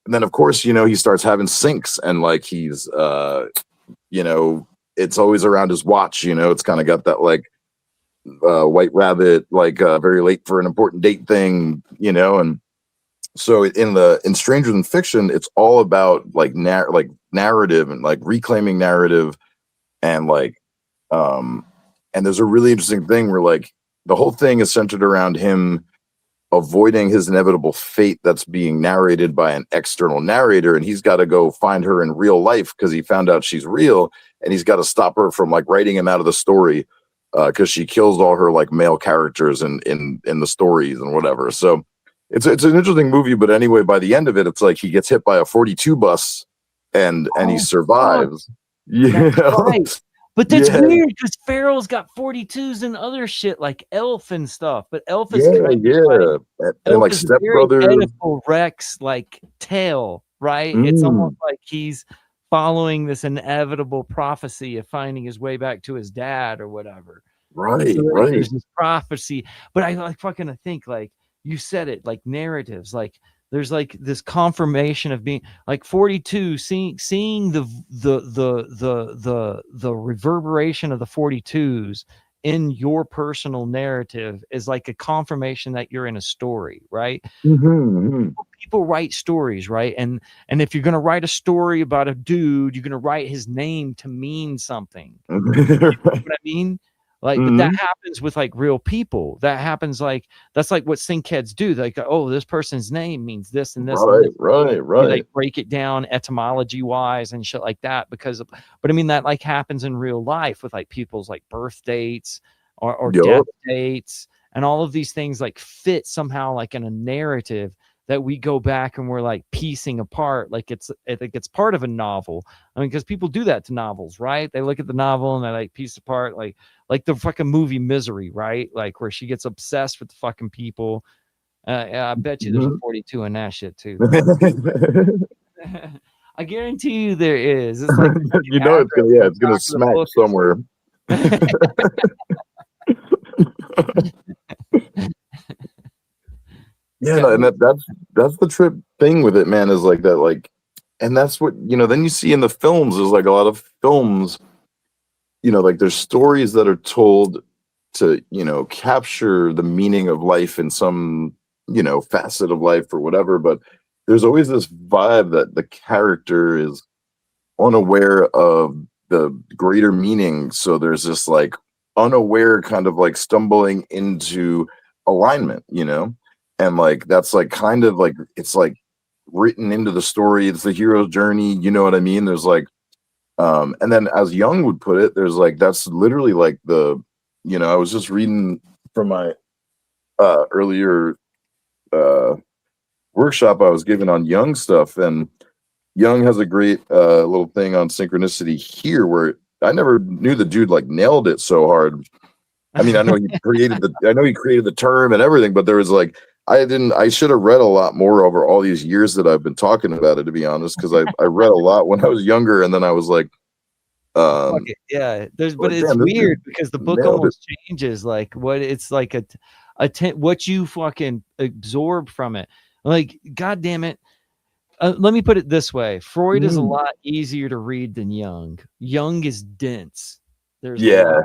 then of course, he starts having syncs and like he's you know, it's always around his watch, it's kind of got that like white rabbit, like very late for an important date thing, and so in Stranger Than Fiction, it's all about like narrative and like reclaiming narrative and like um and there's a really interesting thing where like the whole thing is centered around him avoiding his inevitable fate that's being narrated by an external narrator, and he's got to go find her in real life because he found out she's real, and he's got to stop her from like writing him out of the story because she kills all her like male characters in the stories and whatever. So it's an interesting movie, but anyway, by the end of it, it's like he gets hit by a 42 bus and he Oh fuck, survives. that's Yeah. right. But that's Yeah. weird because Pharaoh's got 42s and other shit like Elf and stuff. But Elf is Yeah, kind of like yeah. And Elf like is a Step very Brothers. Oedipal Rex like tale, right? It's almost Mm, like he's following this inevitable prophecy of finding his way back to his dad or whatever. And so right, there's right. this prophecy, but I like fucking think like you said it, like narratives, like There's like this confirmation of being like 42, seeing the reverberation of the 42s in your personal narrative is like a confirmation that you're in a story, right? People write stories, right? And if you're going to write a story about a dude, you're going to write his name to mean something. You know what I mean? Like, but that happens with like real people. That happens like, that's like what syncheads do. Like, oh, this person's name means this and this. Right, and this. right. You like break it down etymology wise and shit like that. Because, but I mean, that like happens in real life with like people's like birth dates or death dates, and all of these things like fit somehow like in a narrative that we go back and we're like piecing apart, like I think it's part of a novel. I mean, because people do that to novels, right? They look at the novel and they like piece apart, like the fucking movie Misery, right? Like where she gets obsessed with the fucking people. I bet you there's a 42 in that shit too. I guarantee you there is. It's like you know, it's gonna smack somewhere. Yeah, and that's the trip thing with it, man, is like that, like, and that's what, you know, then you see in the films, there's like a lot of films, you know, like there's stories that are told to, you know, capture the meaning of life in some, you know, facet of life or whatever, but there's always this vibe that the character is unaware of the greater meaning, so there's this like unaware kind of like stumbling into alignment, you know, and like that's like kind of like it's like written into the story, it's the hero's journey, you know what I mean? There's like and then as Jung would put it, there's like that's literally like the, you know, I was just reading from my earlier workshop I was given on Jung stuff, and Jung has a great little thing on synchronicity here where I never knew the dude like nailed it so hard. I mean, I know he created the term and everything, but there was like I should have read a lot more over all these years that I've been talking about it, to be honest, because I read a lot when I was younger, and then I was like, yeah, but like, it's weird because the book almost changes like what it's like what you fucking absorb from it. Like, God damn it. Let me put it this way. Freud is a lot easier to read than Jung. Jung is dense. There's a lot.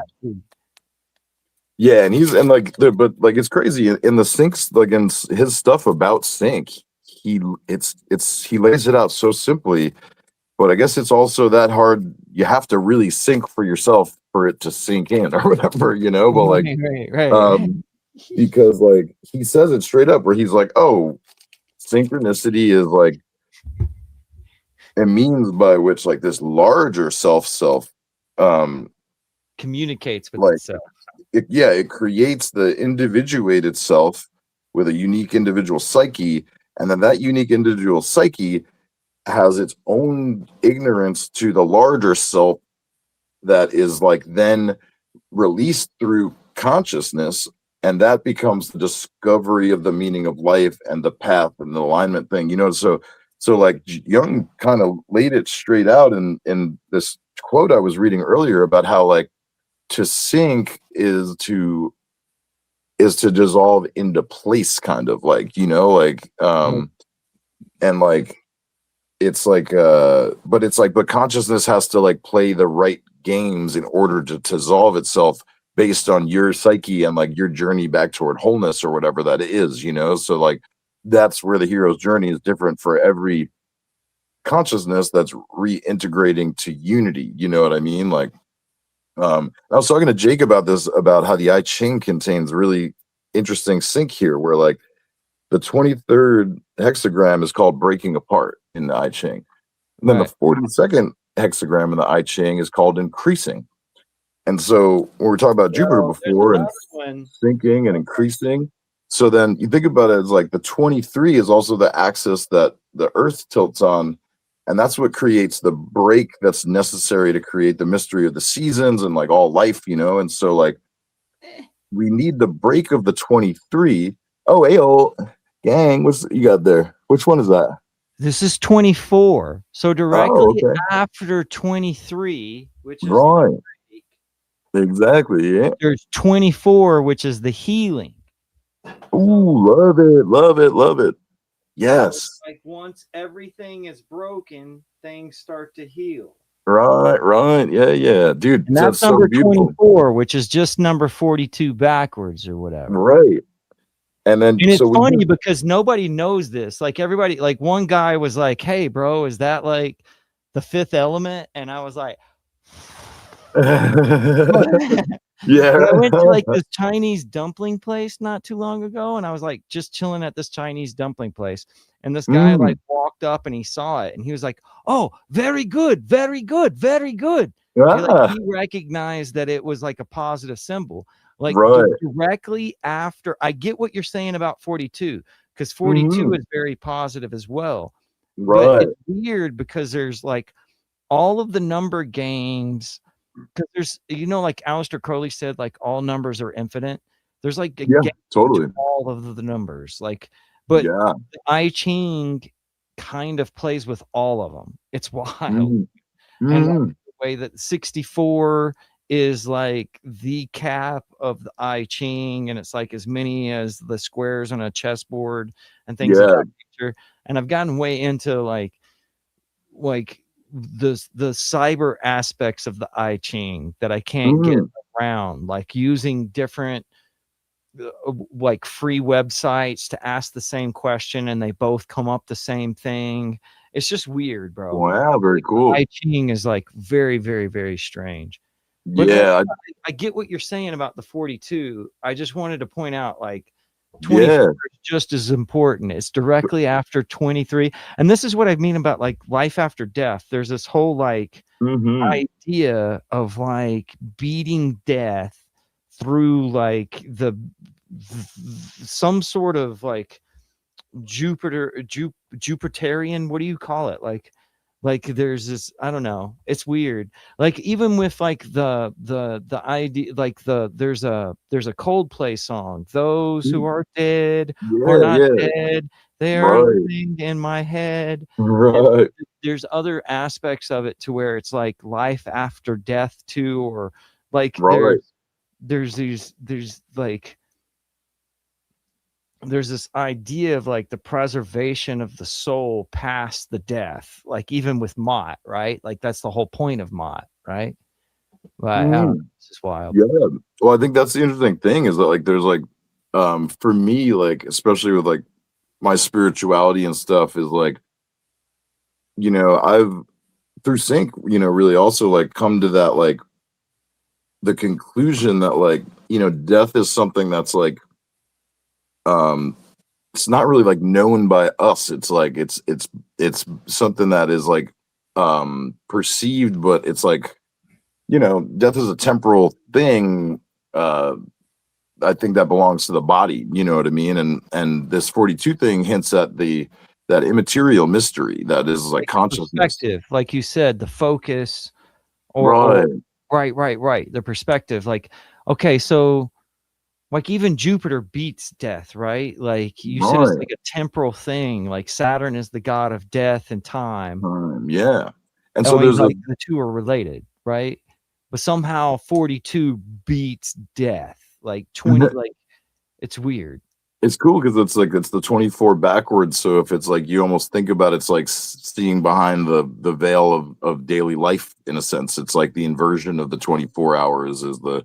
Yeah, and he's and like but like it's crazy in the syncs, like in his stuff about sync, he lays it out so simply, but I guess it's also that hard. You have to really sync for yourself for it to sink in or whatever, you know. But like, right. Because like he says it straight up, where he's like, "Oh, synchronicity is like a means by which like this larger self communicates with like, itself." It creates the individuated self with a unique individual psyche, and then that unique individual psyche has its own ignorance to the larger self that is like then released through consciousness, and that becomes the discovery of the meaning of life and the path and the alignment thing, you know. So like Jung kind of laid it straight out in this quote I was reading earlier about how like to sync is to dissolve into place, kind of like, you know, like and like it's like but it's like, but consciousness has to like play the right games in order to dissolve itself based on your psyche and like your journey back toward wholeness or whatever that is, you know. So like that's where the hero's journey is different for every consciousness that's reintegrating to unity, you know what I mean? Like I was talking to Jake about this, about how the I Ching contains really interesting sync here, where like the 23rd hexagram is called breaking apart in the I Ching. And then the 42nd hexagram in the I Ching is called increasing. And so when we're talking about Jupiter before and syncing and increasing, so then you think about it as like the 23 is also the axis that the Earth tilts on. And that's what creates the break that's necessary to create the mystery of the seasons and like all life, you know? And so like we need the break of the 23. Oh, ayo, gang, what's you got there? Which one is that? This is 24. So directly after 23, which is right. Exactly, yeah. There's 24, which is the healing. Ooh, love it. Yes. Like once everything is broken, things start to heal. Right. Yeah. Dude, And that's that's so number beautiful. 24, which is just number 42 backwards or whatever. Right. And then, And so it's we funny do. because nobody knows this. Like everybody, like one guy was like, "Hey, bro, is that like the fifth element?" And I was like, Yeah. but I went to like this Chinese dumpling place not too long ago, and I was like just chilling at this Chinese dumpling place. And this guy like walked up and he saw it and he was like, "Oh, very good, very good, very good." Ah, He recognized that it was like a positive symbol. Like right. directly after, I get what you're saying about 42, because 42 Mhm. is very positive as well. But Right. it's weird because there's like all of the number games, because there's, like Aleister Crowley said, like all numbers are infinite. There's like a Yeah, game between totally. all of the numbers, like, but Yeah. the I Ching kind of plays with all of them. It's wild. Mhm. And like Mhm. the way that 64 is like the cap of the I Ching, and it's like as many as the squares on a chessboard and things of Yeah. that nature. And I've gotten way into like the cyber aspects of the I Ching that I can't get Mhm. around, like using different like free websites to ask the same question and they both come up the same thing. It's just weird, bro. Wow, very Like the cool. I Ching is like very, very, very strange. But no, Yeah. I get what you're saying about the 42. I just wanted to point out like 24 Yeah. is just as important. It's directly after 23. And this is what I mean about like life after death. There's this whole like Mhm. idea of like beating death through like some sort of like Jupiterian, what do you call it? Like there's this, I don't know, it's weird. Like even with like the idea, like there's a Coldplay song, those who are dead are Yeah, not yeah. dead, they are Right. living in my head. And Right. there's other aspects of it to where it's like life after death too, or like Right. there's this idea of like the preservation of the soul past the death, like even with Mott, right? Like that's the whole point of Mott, right? But I don't know, Mhm. it's just wild. Yeah. Well, I think that's the interesting thing is that like there's like for me, like especially with like my spirituality and stuff is like, I've through sync, really also like come to that like the conclusion that like, death is something that's like um it's not really like known by us. It's like it's something that is like perceived, but it's like, death is a temporal thing. Uh I think that belongs to the body, you know what I mean? And this 42 thing hints at that immaterial mystery that is like Like the consciousness. perspective, like you said, the focus, or Right. right, the perspective. Like, okay, so like even Jupiter beats death, right? Like you said, it's Right. like a temporal thing. Like Saturn is the god of death and time. Yeah. And Oh, so I mean, there's a like the two are related, right? But somehow 42 beats death. Like 20, like it's weird. it's cool because it's like it's the 24 backwards. So if it's like you almost think about it's like seeing behind the veil of daily life in a sense. It's like the inversion of the 24 hours is the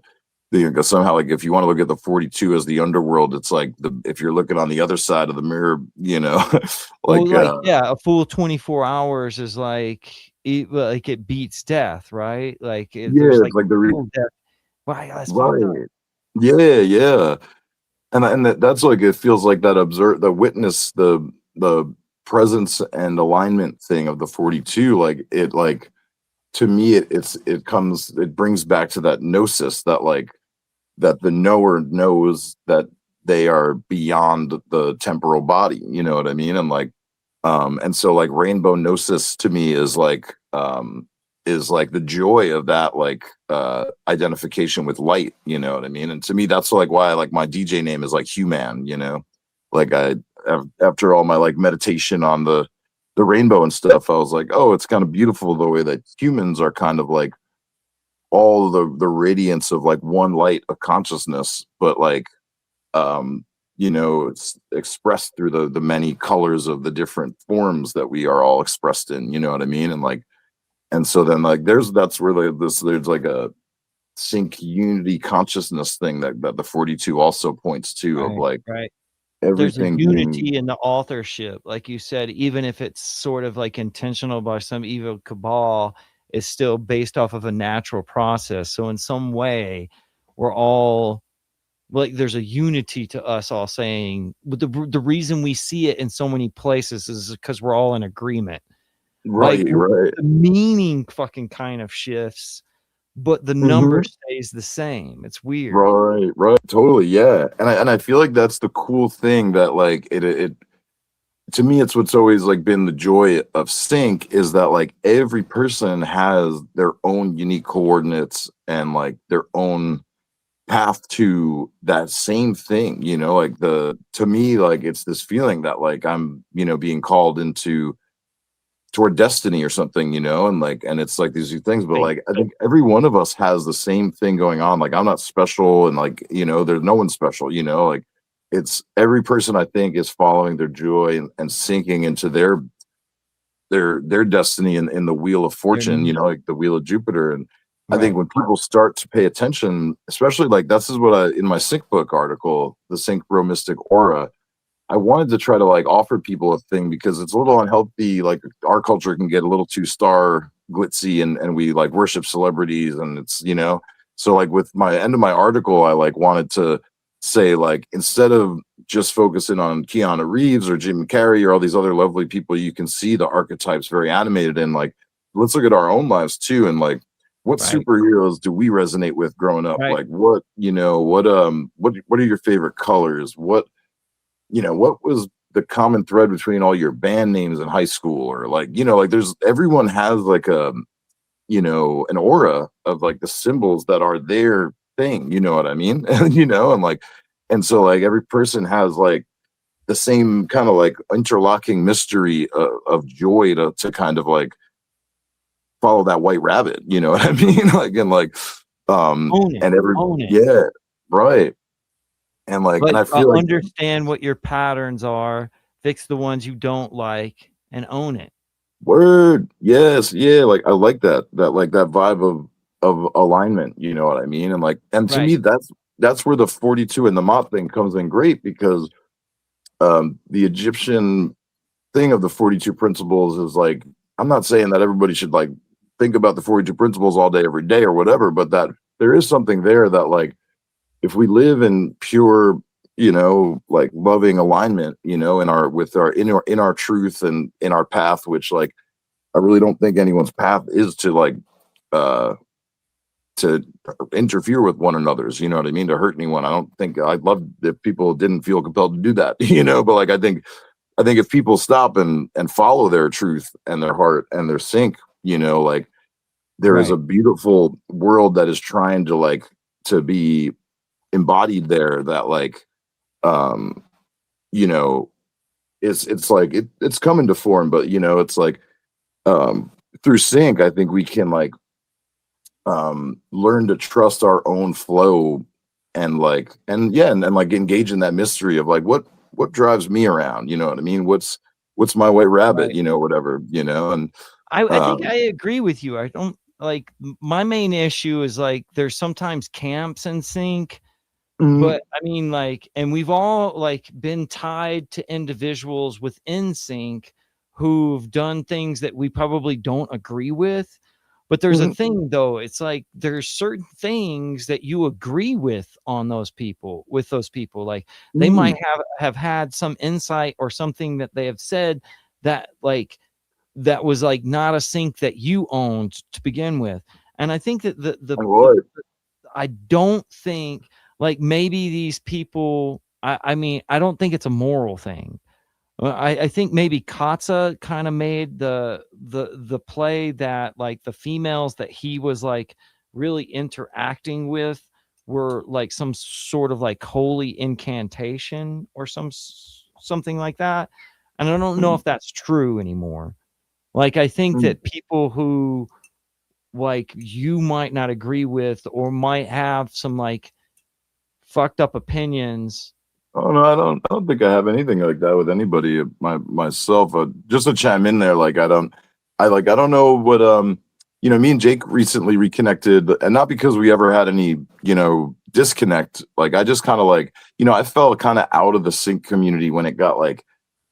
somehow like if you want to look at the 42 as the underworld, it's like the if you're looking on the other side of the mirror, Well, like like yeah, a full 24 hours is like it beats death, right? Like there's yeah, like it's like real death. Wow, that's fucked up. right. Yeah. And that's like it feels like that observe the witness the presence and alignment thing of the 42 like to me it brings back to that gnosis that like that the knower knows that they are beyond the temporal body, you know what I mean? And like and so like rainbow gnosis to me is like the joy of that like identification with light, you know what I mean? And to me that's like why like my DJ name is like human, like after all my like meditation on the rainbow and stuff, I was like, oh, it's kind of beautiful the way that humans are kind of like all the radiance of like one light of consciousness, but like um it's expressed through the many colors of the different forms that we are all expressed in, you know what I mean? And like, and so then like that's where there's like a sync unity consciousness thing that the 42 also points to, of like Right. There's a everything being unity in the authorship, like you said, even if it's sort of like intentional by some evil cabal, it's still based off of a natural process. So in some way, we're all like, there's a unity to us all saying, but the reason we see it in so many places is because we're all in agreement. Like right. the meaning fucking kind of shifts, but the number Mhm. stays the same. It's weird. Right, totally, yeah. And I feel like that's the cool thing, that like it to me, it's what's always like been the joy of sync, is that like every person has their own unique coordinates and like their own path to that same thing, like to me, like it's this feeling that like I'm, being called into toward destiny or something, and like, and it's like these things, but Like, like I think every one of us has the same thing going on. Like I'm not special, and like, there's no one special, like it's every person I think is following their joy and sinking into their destiny in the wheel of fortune, like the wheel of Jupiter. And I think right. when people start to pay attention, especially like this is what I in my sync book article, the synchromystic aura, I wanted to try to like offer people a thing, because it's a little unhealthy. Like our culture can get a little too star glitzy, and we like worship celebrities, and it's, so like with my end of my article, I like wanted to say, like, instead of just focusing on Keanu Reeves or Jim Carrey or all these other lovely people you can see the archetypes very animated in, like, let's look at our own lives too, and like, what Right. superheroes do we resonate with growing up? Right. Like, what are your favorite colors? What was the common thread between all your band names in high school? Or like, like there's everyone has like an aura of like the symbols that are their thing, you know what I mean? And like, and so like every person has like the same kind of like interlocking mystery of joy to kind of like follow that white rabbit, you know what I mean? Like, and like, Own it. and every, Own it. yeah, right. And like, and Like, I feel like, understand what your patterns are, fix the ones you don't like, and own it. word. Yes. Yeah. Like I like that like that vibe of alignment, you know what I mean? And like, and to Right. me, that's where the 42 and the mott thing comes in great, because the Egyptian thing of the 42 principles is like, I'm not saying that everybody should like think about the 42 principles all day, every day or whatever, but that there is something there that like, if we live in pure, like loving alignment, in our with our in our truth and in our path, which like I really don't think anyone's path is to like uh to interfere with one another's, you know what I mean, to hurt anyone. I don't think I'd love if people didn't feel compelled to do that, but like I think if people stop and follow their truth and their heart and their sync, like there is Right. a beautiful world that is trying to like to be embodied there, that like um you know it's like it's coming to form, but it's like um through sync I think we can like learn to trust our own flow, and like, and yeah, and like engage in that mystery of like what drives me around, you know what I mean, what's my white rabbit, Right. whatever, and I think um I agree with you. I don't like, my main issue is like there's sometimes camps in sync, mhm, but I mean, like, and we've all like been tied to individuals within sync who've done things that we probably don't agree with. But there's a mhm, thing though, it's like there's certain things that you agree with on those people, with those people. Like they might mhm, have had some insight or something that they have said that like that was like not a sync that you owned to begin with. And I think that right, I don't think, like, maybe these people, I mean, I don't think it's a moral thing. I think maybe Katza kind of made the play that like the females that he was like really interacting with were like some sort of like holy incantation or something like that. And I don't know mhm, if that's true anymore. Like, I think mhm, that people who like you might not agree with or might have some like fucked up opinions Oh no, I don't think I have anything like that with anybody. Myself, just to chime in there, like I don't know what you know. Me and Jake recently reconnected, and not because we ever had any, you know, disconnect. Like I just kind of like, you know, I felt kind of out of the sync community when it got like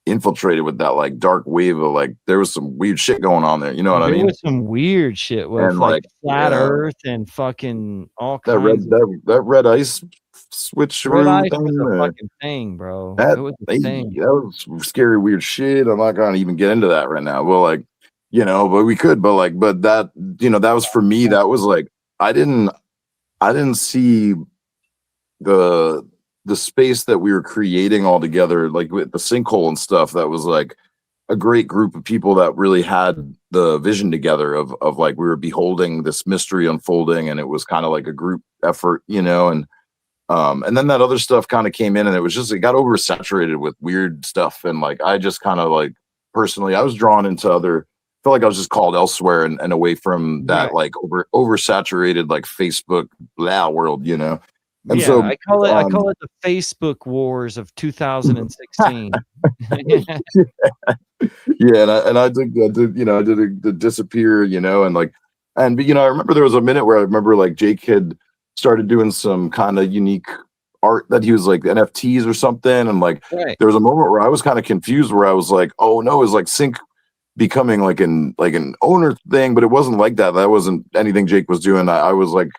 infiltrated with that like dark wave of like there was some weird shit going on there. You know what I There mean? was some weird shit with And like like, flat yeah, Earth and fucking all that kinds of that red ice red switcheroo ice was a thing. fucking thing, bro. It That was a hey, thing. that was scary, weird shit. I'm not gonna even get into that right now. Well, like, you know, but we could, but like, but that, you know, that was for me. That was like, I didn't see the the space that we were creating all together, like with the sinkhole and stuff. That was like a great group of people that really had the vision together of like we were beholding this mystery unfolding, and it was kind of like a group effort, you know, and then that other stuff kind of came in, and it was just it got oversaturated with weird stuff, and like I just kind of like personally I was drawn into other, felt like I was just called elsewhere and away from Right. that like oversaturated like Facebook blah world, you know. And Yeah, so I call it the Facebook wars of 2016. yeah, and I did, you know, I did the disappear, you know, and like, and you know, I remember there was a minute where I remember like Jake had started doing some kind of unique art that he was like NFTs or something, and like Right. there was a moment where I was kind of confused, where I was like, oh no, is like sync becoming like an owner thing, but it wasn't like that. That wasn't anything Jake was doing. I was like,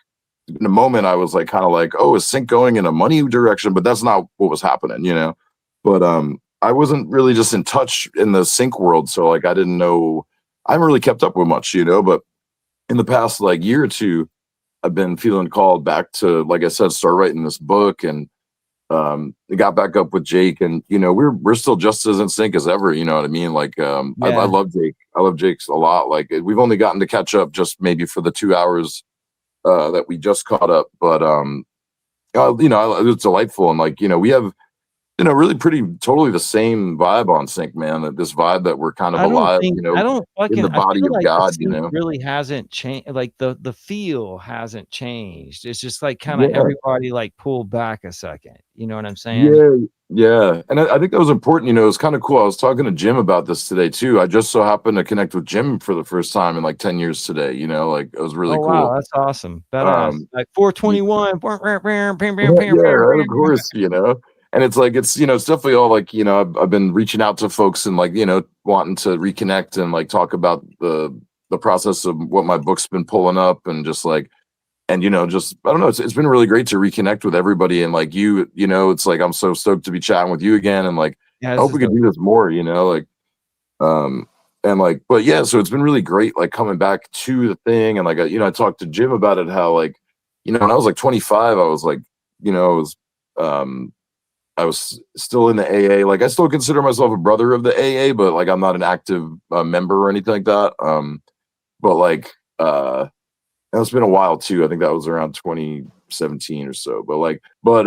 in a moment, I was like, kind of like, oh, is sync going in a money direction? But that's not what was happening, you know. But I wasn't really just in touch in the sync world, so like I didn't know. I haven't really kept up with much, you know. But in the past like year or two, I've been feeling called back to, like I said, start writing this book, and I got back up with Jake, and you know we're still just as in sync as ever. You know what I mean? Like I Yeah. love Jake. I love Jake's a lot. Like we've only gotten to catch up just maybe for the 2 hours that we just caught up, but you know, it was delightful, and like you know we have, you know, really pretty totally the same vibe on sync, man. This vibe that we're kind of alive, you I know, don't in fucking the I body feel of like the God, you sync know. really hasn't changed, like, the feel hasn't changed. It's just, like, kinda Yeah. everybody, like, pulled back a second, you know what I'm saying? Yeah, yeah, and I think that was important. You know, it's kind of cool. I was talking to Jim about this today too. I just so happened to connect with Jim for the first time in like 10 years today. You know, like it was really Oh, wow, cool. that's awesome. Badass. Um, Like, y- 421. yeah, right, of course, you know, and it's like it's you know it's definitely all like you know I've been reaching out to folks and like you know wanting to reconnect and like talk about the process of what my book's been pulling up, and just like, and you know just I don't know, it's been really great to reconnect with everybody, and like you know it's like I'm so stoked to be chatting with you again, and like Yeah, I this hope is we could dope. do this more, you know, like um and like but yeah, so it's been really great like coming back to the thing, and like you know I talked to Jim about it, how like you know when I was like 25 I was like you know um I was still in the AA, like I still consider myself a brother of the AA, but like I'm not an active member or anything like that, but like and it's been a while too. I think that was around 2017 or so. But like, but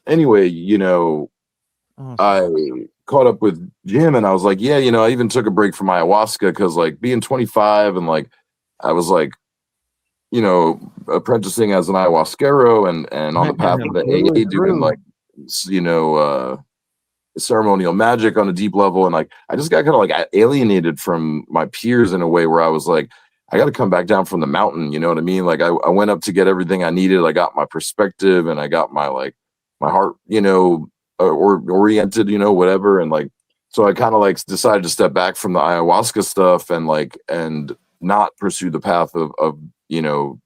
anyway, you know, Awesome. I caught up with Jim, and I was like, yeah, you know, I even took a break from ayahuasca because like being 25 and like I was like, you know, apprenticing as an ayahuasquero and on the path of the Through and AA doing through. like you know ceremonial magic on a deep level, and like I just got kind of like alienated from my peers in a way where I was like I got to come back down from the mountain, you know what I mean? Like I went up to get everything I needed. I got my perspective, and I got my like my heart, you know, or oriented, you know, whatever, and like so I kind of like decided to step back from the ayahuasca stuff and like and not pursue the path of you know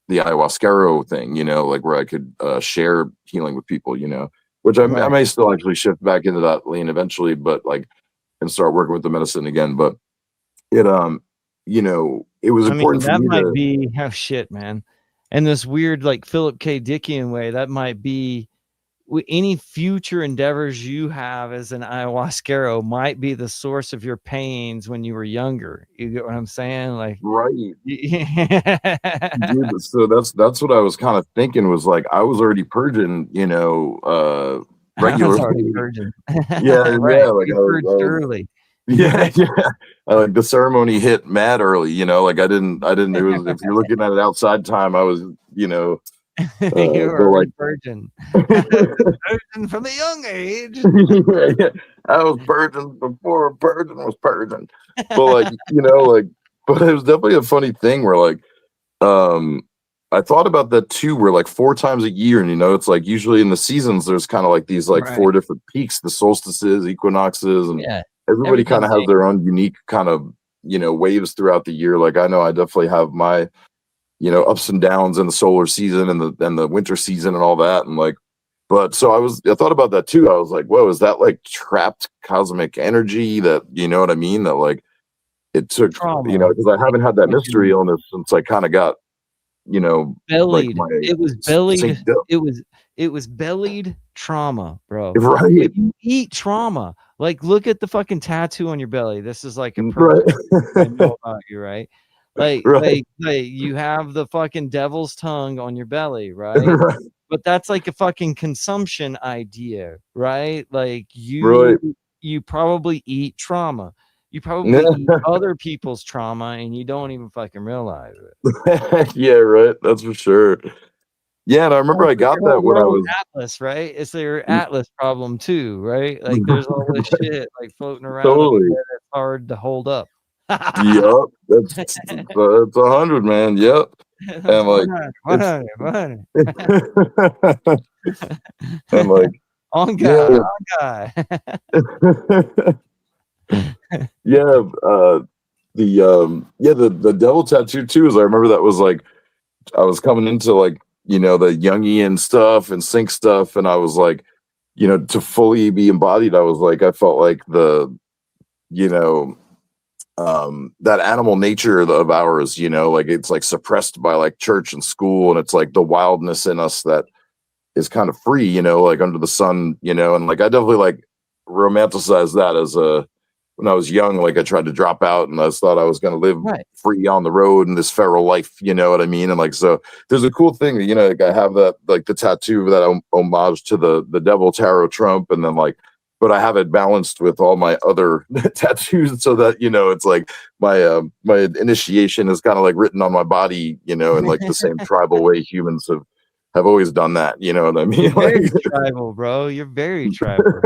the ayahuasquero thing, you know, like where I could share healing with people, you know, which I Right. may still actually shift back into that lane eventually, but like and start working with the medicine again. But it you know, it was I mean, important for that me might to be oh, shit, man. In this weird, like, Philip K. Dickian way, that might be any future endeavors you have as an ayahuasquero might be the source of your pains when you were younger. You get what I'm saying? Like, right. yeah. Dude, so that's what I was kind of thinking, was like I was already purging, you know, I was regularly. already virgin. Yeah, Right. yeah, like You purged I was early. yeah, yeah. Like the ceremony hit mad early, you know, like I didn't it was if you're looking at it outside time, I was, you know, You're but like a virgin. Virgin from a young age. yeah, I was virgin before a virgin was virgin. But like, like, but it was definitely a funny thing where like, um, I thought about that too, where like 4 times a year, and it's like usually in the seasons, there's kind of like these like Right. 4 different peaks, the solstices, equinoxes, and Yeah. everybody kind of has their own unique kind of, waves throughout the year. Like I know I definitely have my, ups and downs in the solar season and the winter season and all that. And like, but so I thought about that too. I was like, whoa, is that like trapped cosmic energy that, you know what I mean? That like it took, Trauma. because I haven't had that mystery illness since I kind of got, like Bellied. my It was bellied. synced up. It was bellied trauma, bro. Right. But you eat trauma. Like, look at the fucking tattoo on your belly. This is like a Right. I know about you, right? Like, Right. like you have the fucking devil's tongue on your belly, right? Right. But that's like a fucking consumption idea, right? Like Right. you probably eat trauma. You probably eat other people's trauma and you don't even fucking realize it. Yeah, right. That's for sure. Yeah, and I remember I got that when I was Atlas, right? It's their Atlas problem too, right? Like there's all this shit like floating around up totally. there that's hard to hold up. Yep, that's 100, man. Yep, and like 100, 100. and like On yeah, guy, on guy. yeah, the devil tattoo too. Is I remember that was like I was coming into like the Jungian stuff and sync stuff, and I was like to fully be embodied. I was like I felt like the you know that animal nature of ours, like it's like suppressed by like church and school, and it's like the wildness in us that is kind of free, like under the sun, and like I definitely like romanticized that as a when I was young, like I tried to drop out and I just thought I was going to live free on the road in this feral life, you know what I mean? And like, so there's a cool thing, like I have that, like the tattoo of that homage to the devil tarot trump. And then like, but I have it balanced with all my other tattoos so that, it's like my initiation is kind of like written on my body, in like the same tribal way humans have always done that. You know what I mean? You're very tribal, bro. You're very tribal.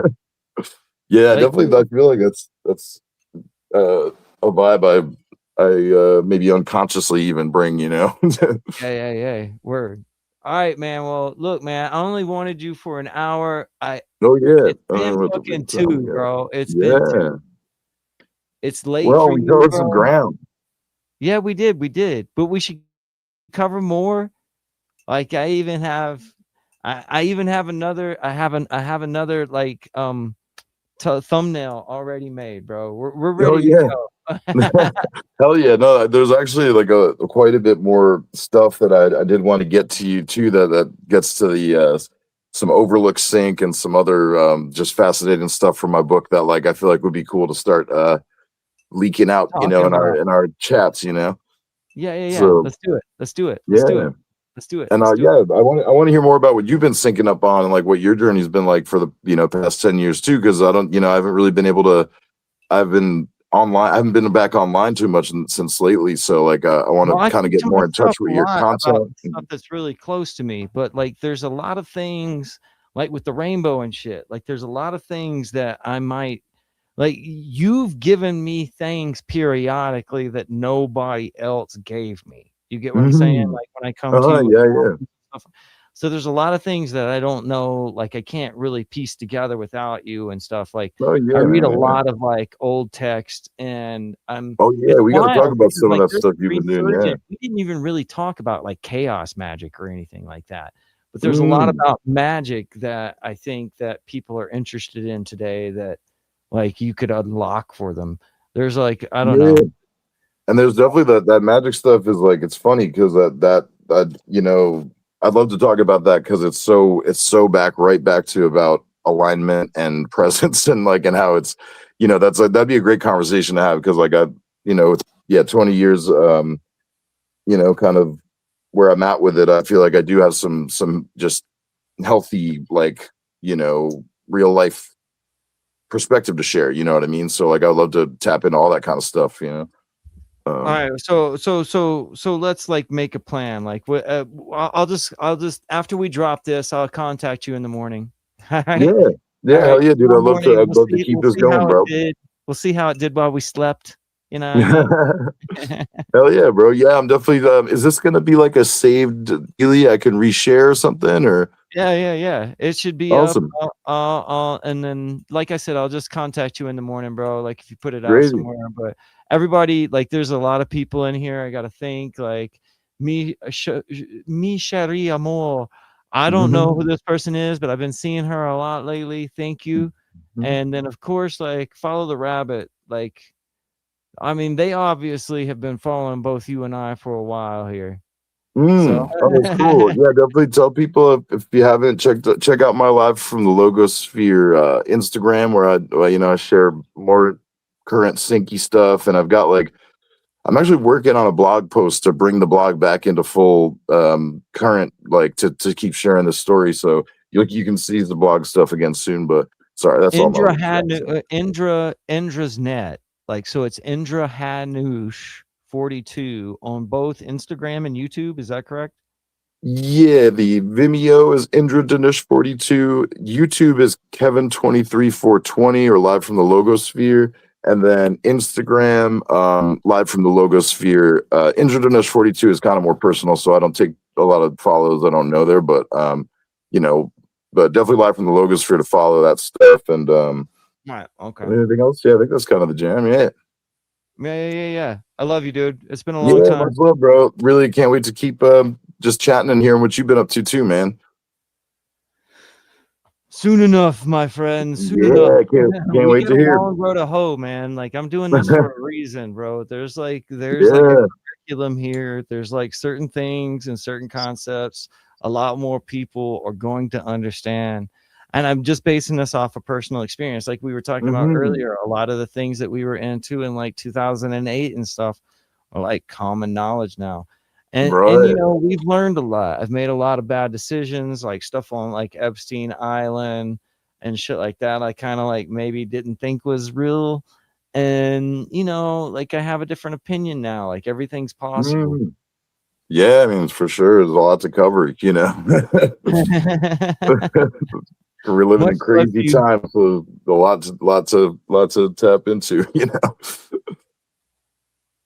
Yeah, like, definitely. I feel like that's a vibe I maybe unconsciously even bring. Yeah. Word. All right, man. Well, look, man. I only wanted you for an hour. Oh yeah. It's been fucking 2, bro. It's been 2. It's late well, for we you, covered bro. some ground. Yeah, we did. But we should cover more. Like I even have another. I have another like thumbnail already made, bro. We're ready to go. Hell yeah. No, there's actually like quite a bit more stuff that I did want to get to you too that gets to the some overlook sync and some other just fascinating stuff from my book that like I feel like would be cool to start leaking out, in our chats, Yeah. So, let's do it. Let's do it. And I want to hear more about what you've been syncing up on and like what your journey's been like for the past 10 years too, because I don't, I haven't really been able to. I've been online. I haven't been back online too much since lately. So like I want to kind of get more in touch with your content. Stuff that's really close to me, but like there's a lot of things like with the rainbow and shit. Like there's a lot of things that I might like. You've given me things periodically that nobody else gave me. You get what I'm saying? Like when I come to you. Yeah. So there's a lot of things that I don't know, like I can't really piece together without you and stuff. Like I read a lot of like old text and I'm we got to talk about some of that stuff you've been doing. Yeah. We didn't even really talk about like chaos magic or anything like that. But there's a lot about magic that I think that people are interested in today that like you could unlock for them. There's like, I don't know. And there's definitely that magic stuff is like, it's funny because that I'd love to talk about that because it's so right back to about alignment and presence and like and how it's that'd be a great conversation to have because like it's 20 years kind of where I'm at with it. I feel like I do have some just healthy like real life perspective to share, you know what I mean? So like I'd love to tap into all that kind of stuff. All right, so let's like make a plan. Like, I'll just after we drop this, I'll contact you in the morning. All Yeah, right, all yeah, right. hell yeah, dude. Tomorrow morning, I'd love to keep we'll this see going, how it bro. did. We'll see how it did while we slept. You know what I mean? Hell yeah, bro. Yeah, I'm definitely. Is this gonna be like a saved dealie I can reshare or something? Or Yeah. It should be up. awesome, And then, like I said, I'll just contact you in the morning, bro. Like if you put it out crazy. somewhere. But everybody, like, there's a lot of people in here. I gotta think. Like me, Cherie Amour. I don't know who Mhm. this person is, but I've been seeing her a lot lately. Thank you. Mhm. And then, of course, like follow the rabbit. Like, I mean, they obviously have been following both you and I for a while here. So Oh, that's cool. Yeah, definitely tell people if you haven't check out my live from the Logosphere Instagram, where I share more current syncy stuff, and I've got like I'm actually working on a blog post to bring the blog back into full current, like to keep sharing the story. So you can see the blog stuff again soon. But sorry, that's all my Indra little had jazz. Indra's net. Like, so it's Indra Hanush 42 on both Instagram and YouTube. Is that correct? Yeah, the Vimeo is Indra Danish 42. YouTube is Kevin 23420 or live from the Logosphere. And then Instagram, live from the Logosphere. Indra Danish 42 is kind of more personal, so I don't take a lot of follows I don't know there, but you know, but definitely live from the Logosphere to follow that stuff. And Right. Okay. anything else? Yeah, I think that's kind of the jam. Yeah. Yeah. I love you, dude. It's been a long Yeah, much time. love, bro. Really can't wait to keep just chatting and hearing what you've been up to too, man. Soon enough, my friend. Soon enough. Yeah, can't We wait got to a hear. long road to hoe, man. Like, I'm doing this for a reason, bro. There's like a Yeah. curriculum here. There's like certain things and certain concepts a lot more people are going to understand. And I'm just basing this off of personal experience. Like we were talking about Hmm. earlier, a lot of the things that we were into in like 2008 and stuff are like common knowledge now. And Right. we've learned a lot. I've made a lot of bad decisions, like stuff on like Epstein Island and shit like that. I kind of like maybe didn't think was real. And like I have a different opinion now. Like everything's possible. Mm. Yeah, I mean, for sure, there's a lot to cover, We're living Much in love to crazy you. times, so a lots to tap into.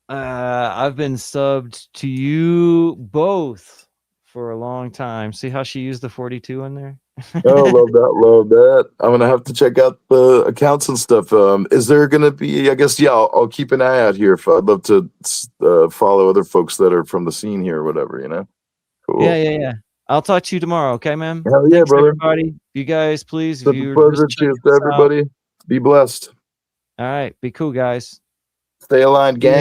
I've been subbed to you both for a long time. See how she used the 42 in there? Oh, love that, love that. I'm gonna have to check out the accounts and stuff. Is there gonna be? I guess yeah. I'll keep an eye out here. If I'd love to follow other folks that are from the scene here, or whatever. Cool. Yeah. I'll talk to you tomorrow, okay, man? Hell yeah, Thanks, brother. everybody. You guys, please, if Such a you're just pleasure. checking Cheers to this out, everybody. Be blessed. all right, be cool, guys. Stay aligned, See ya. gang.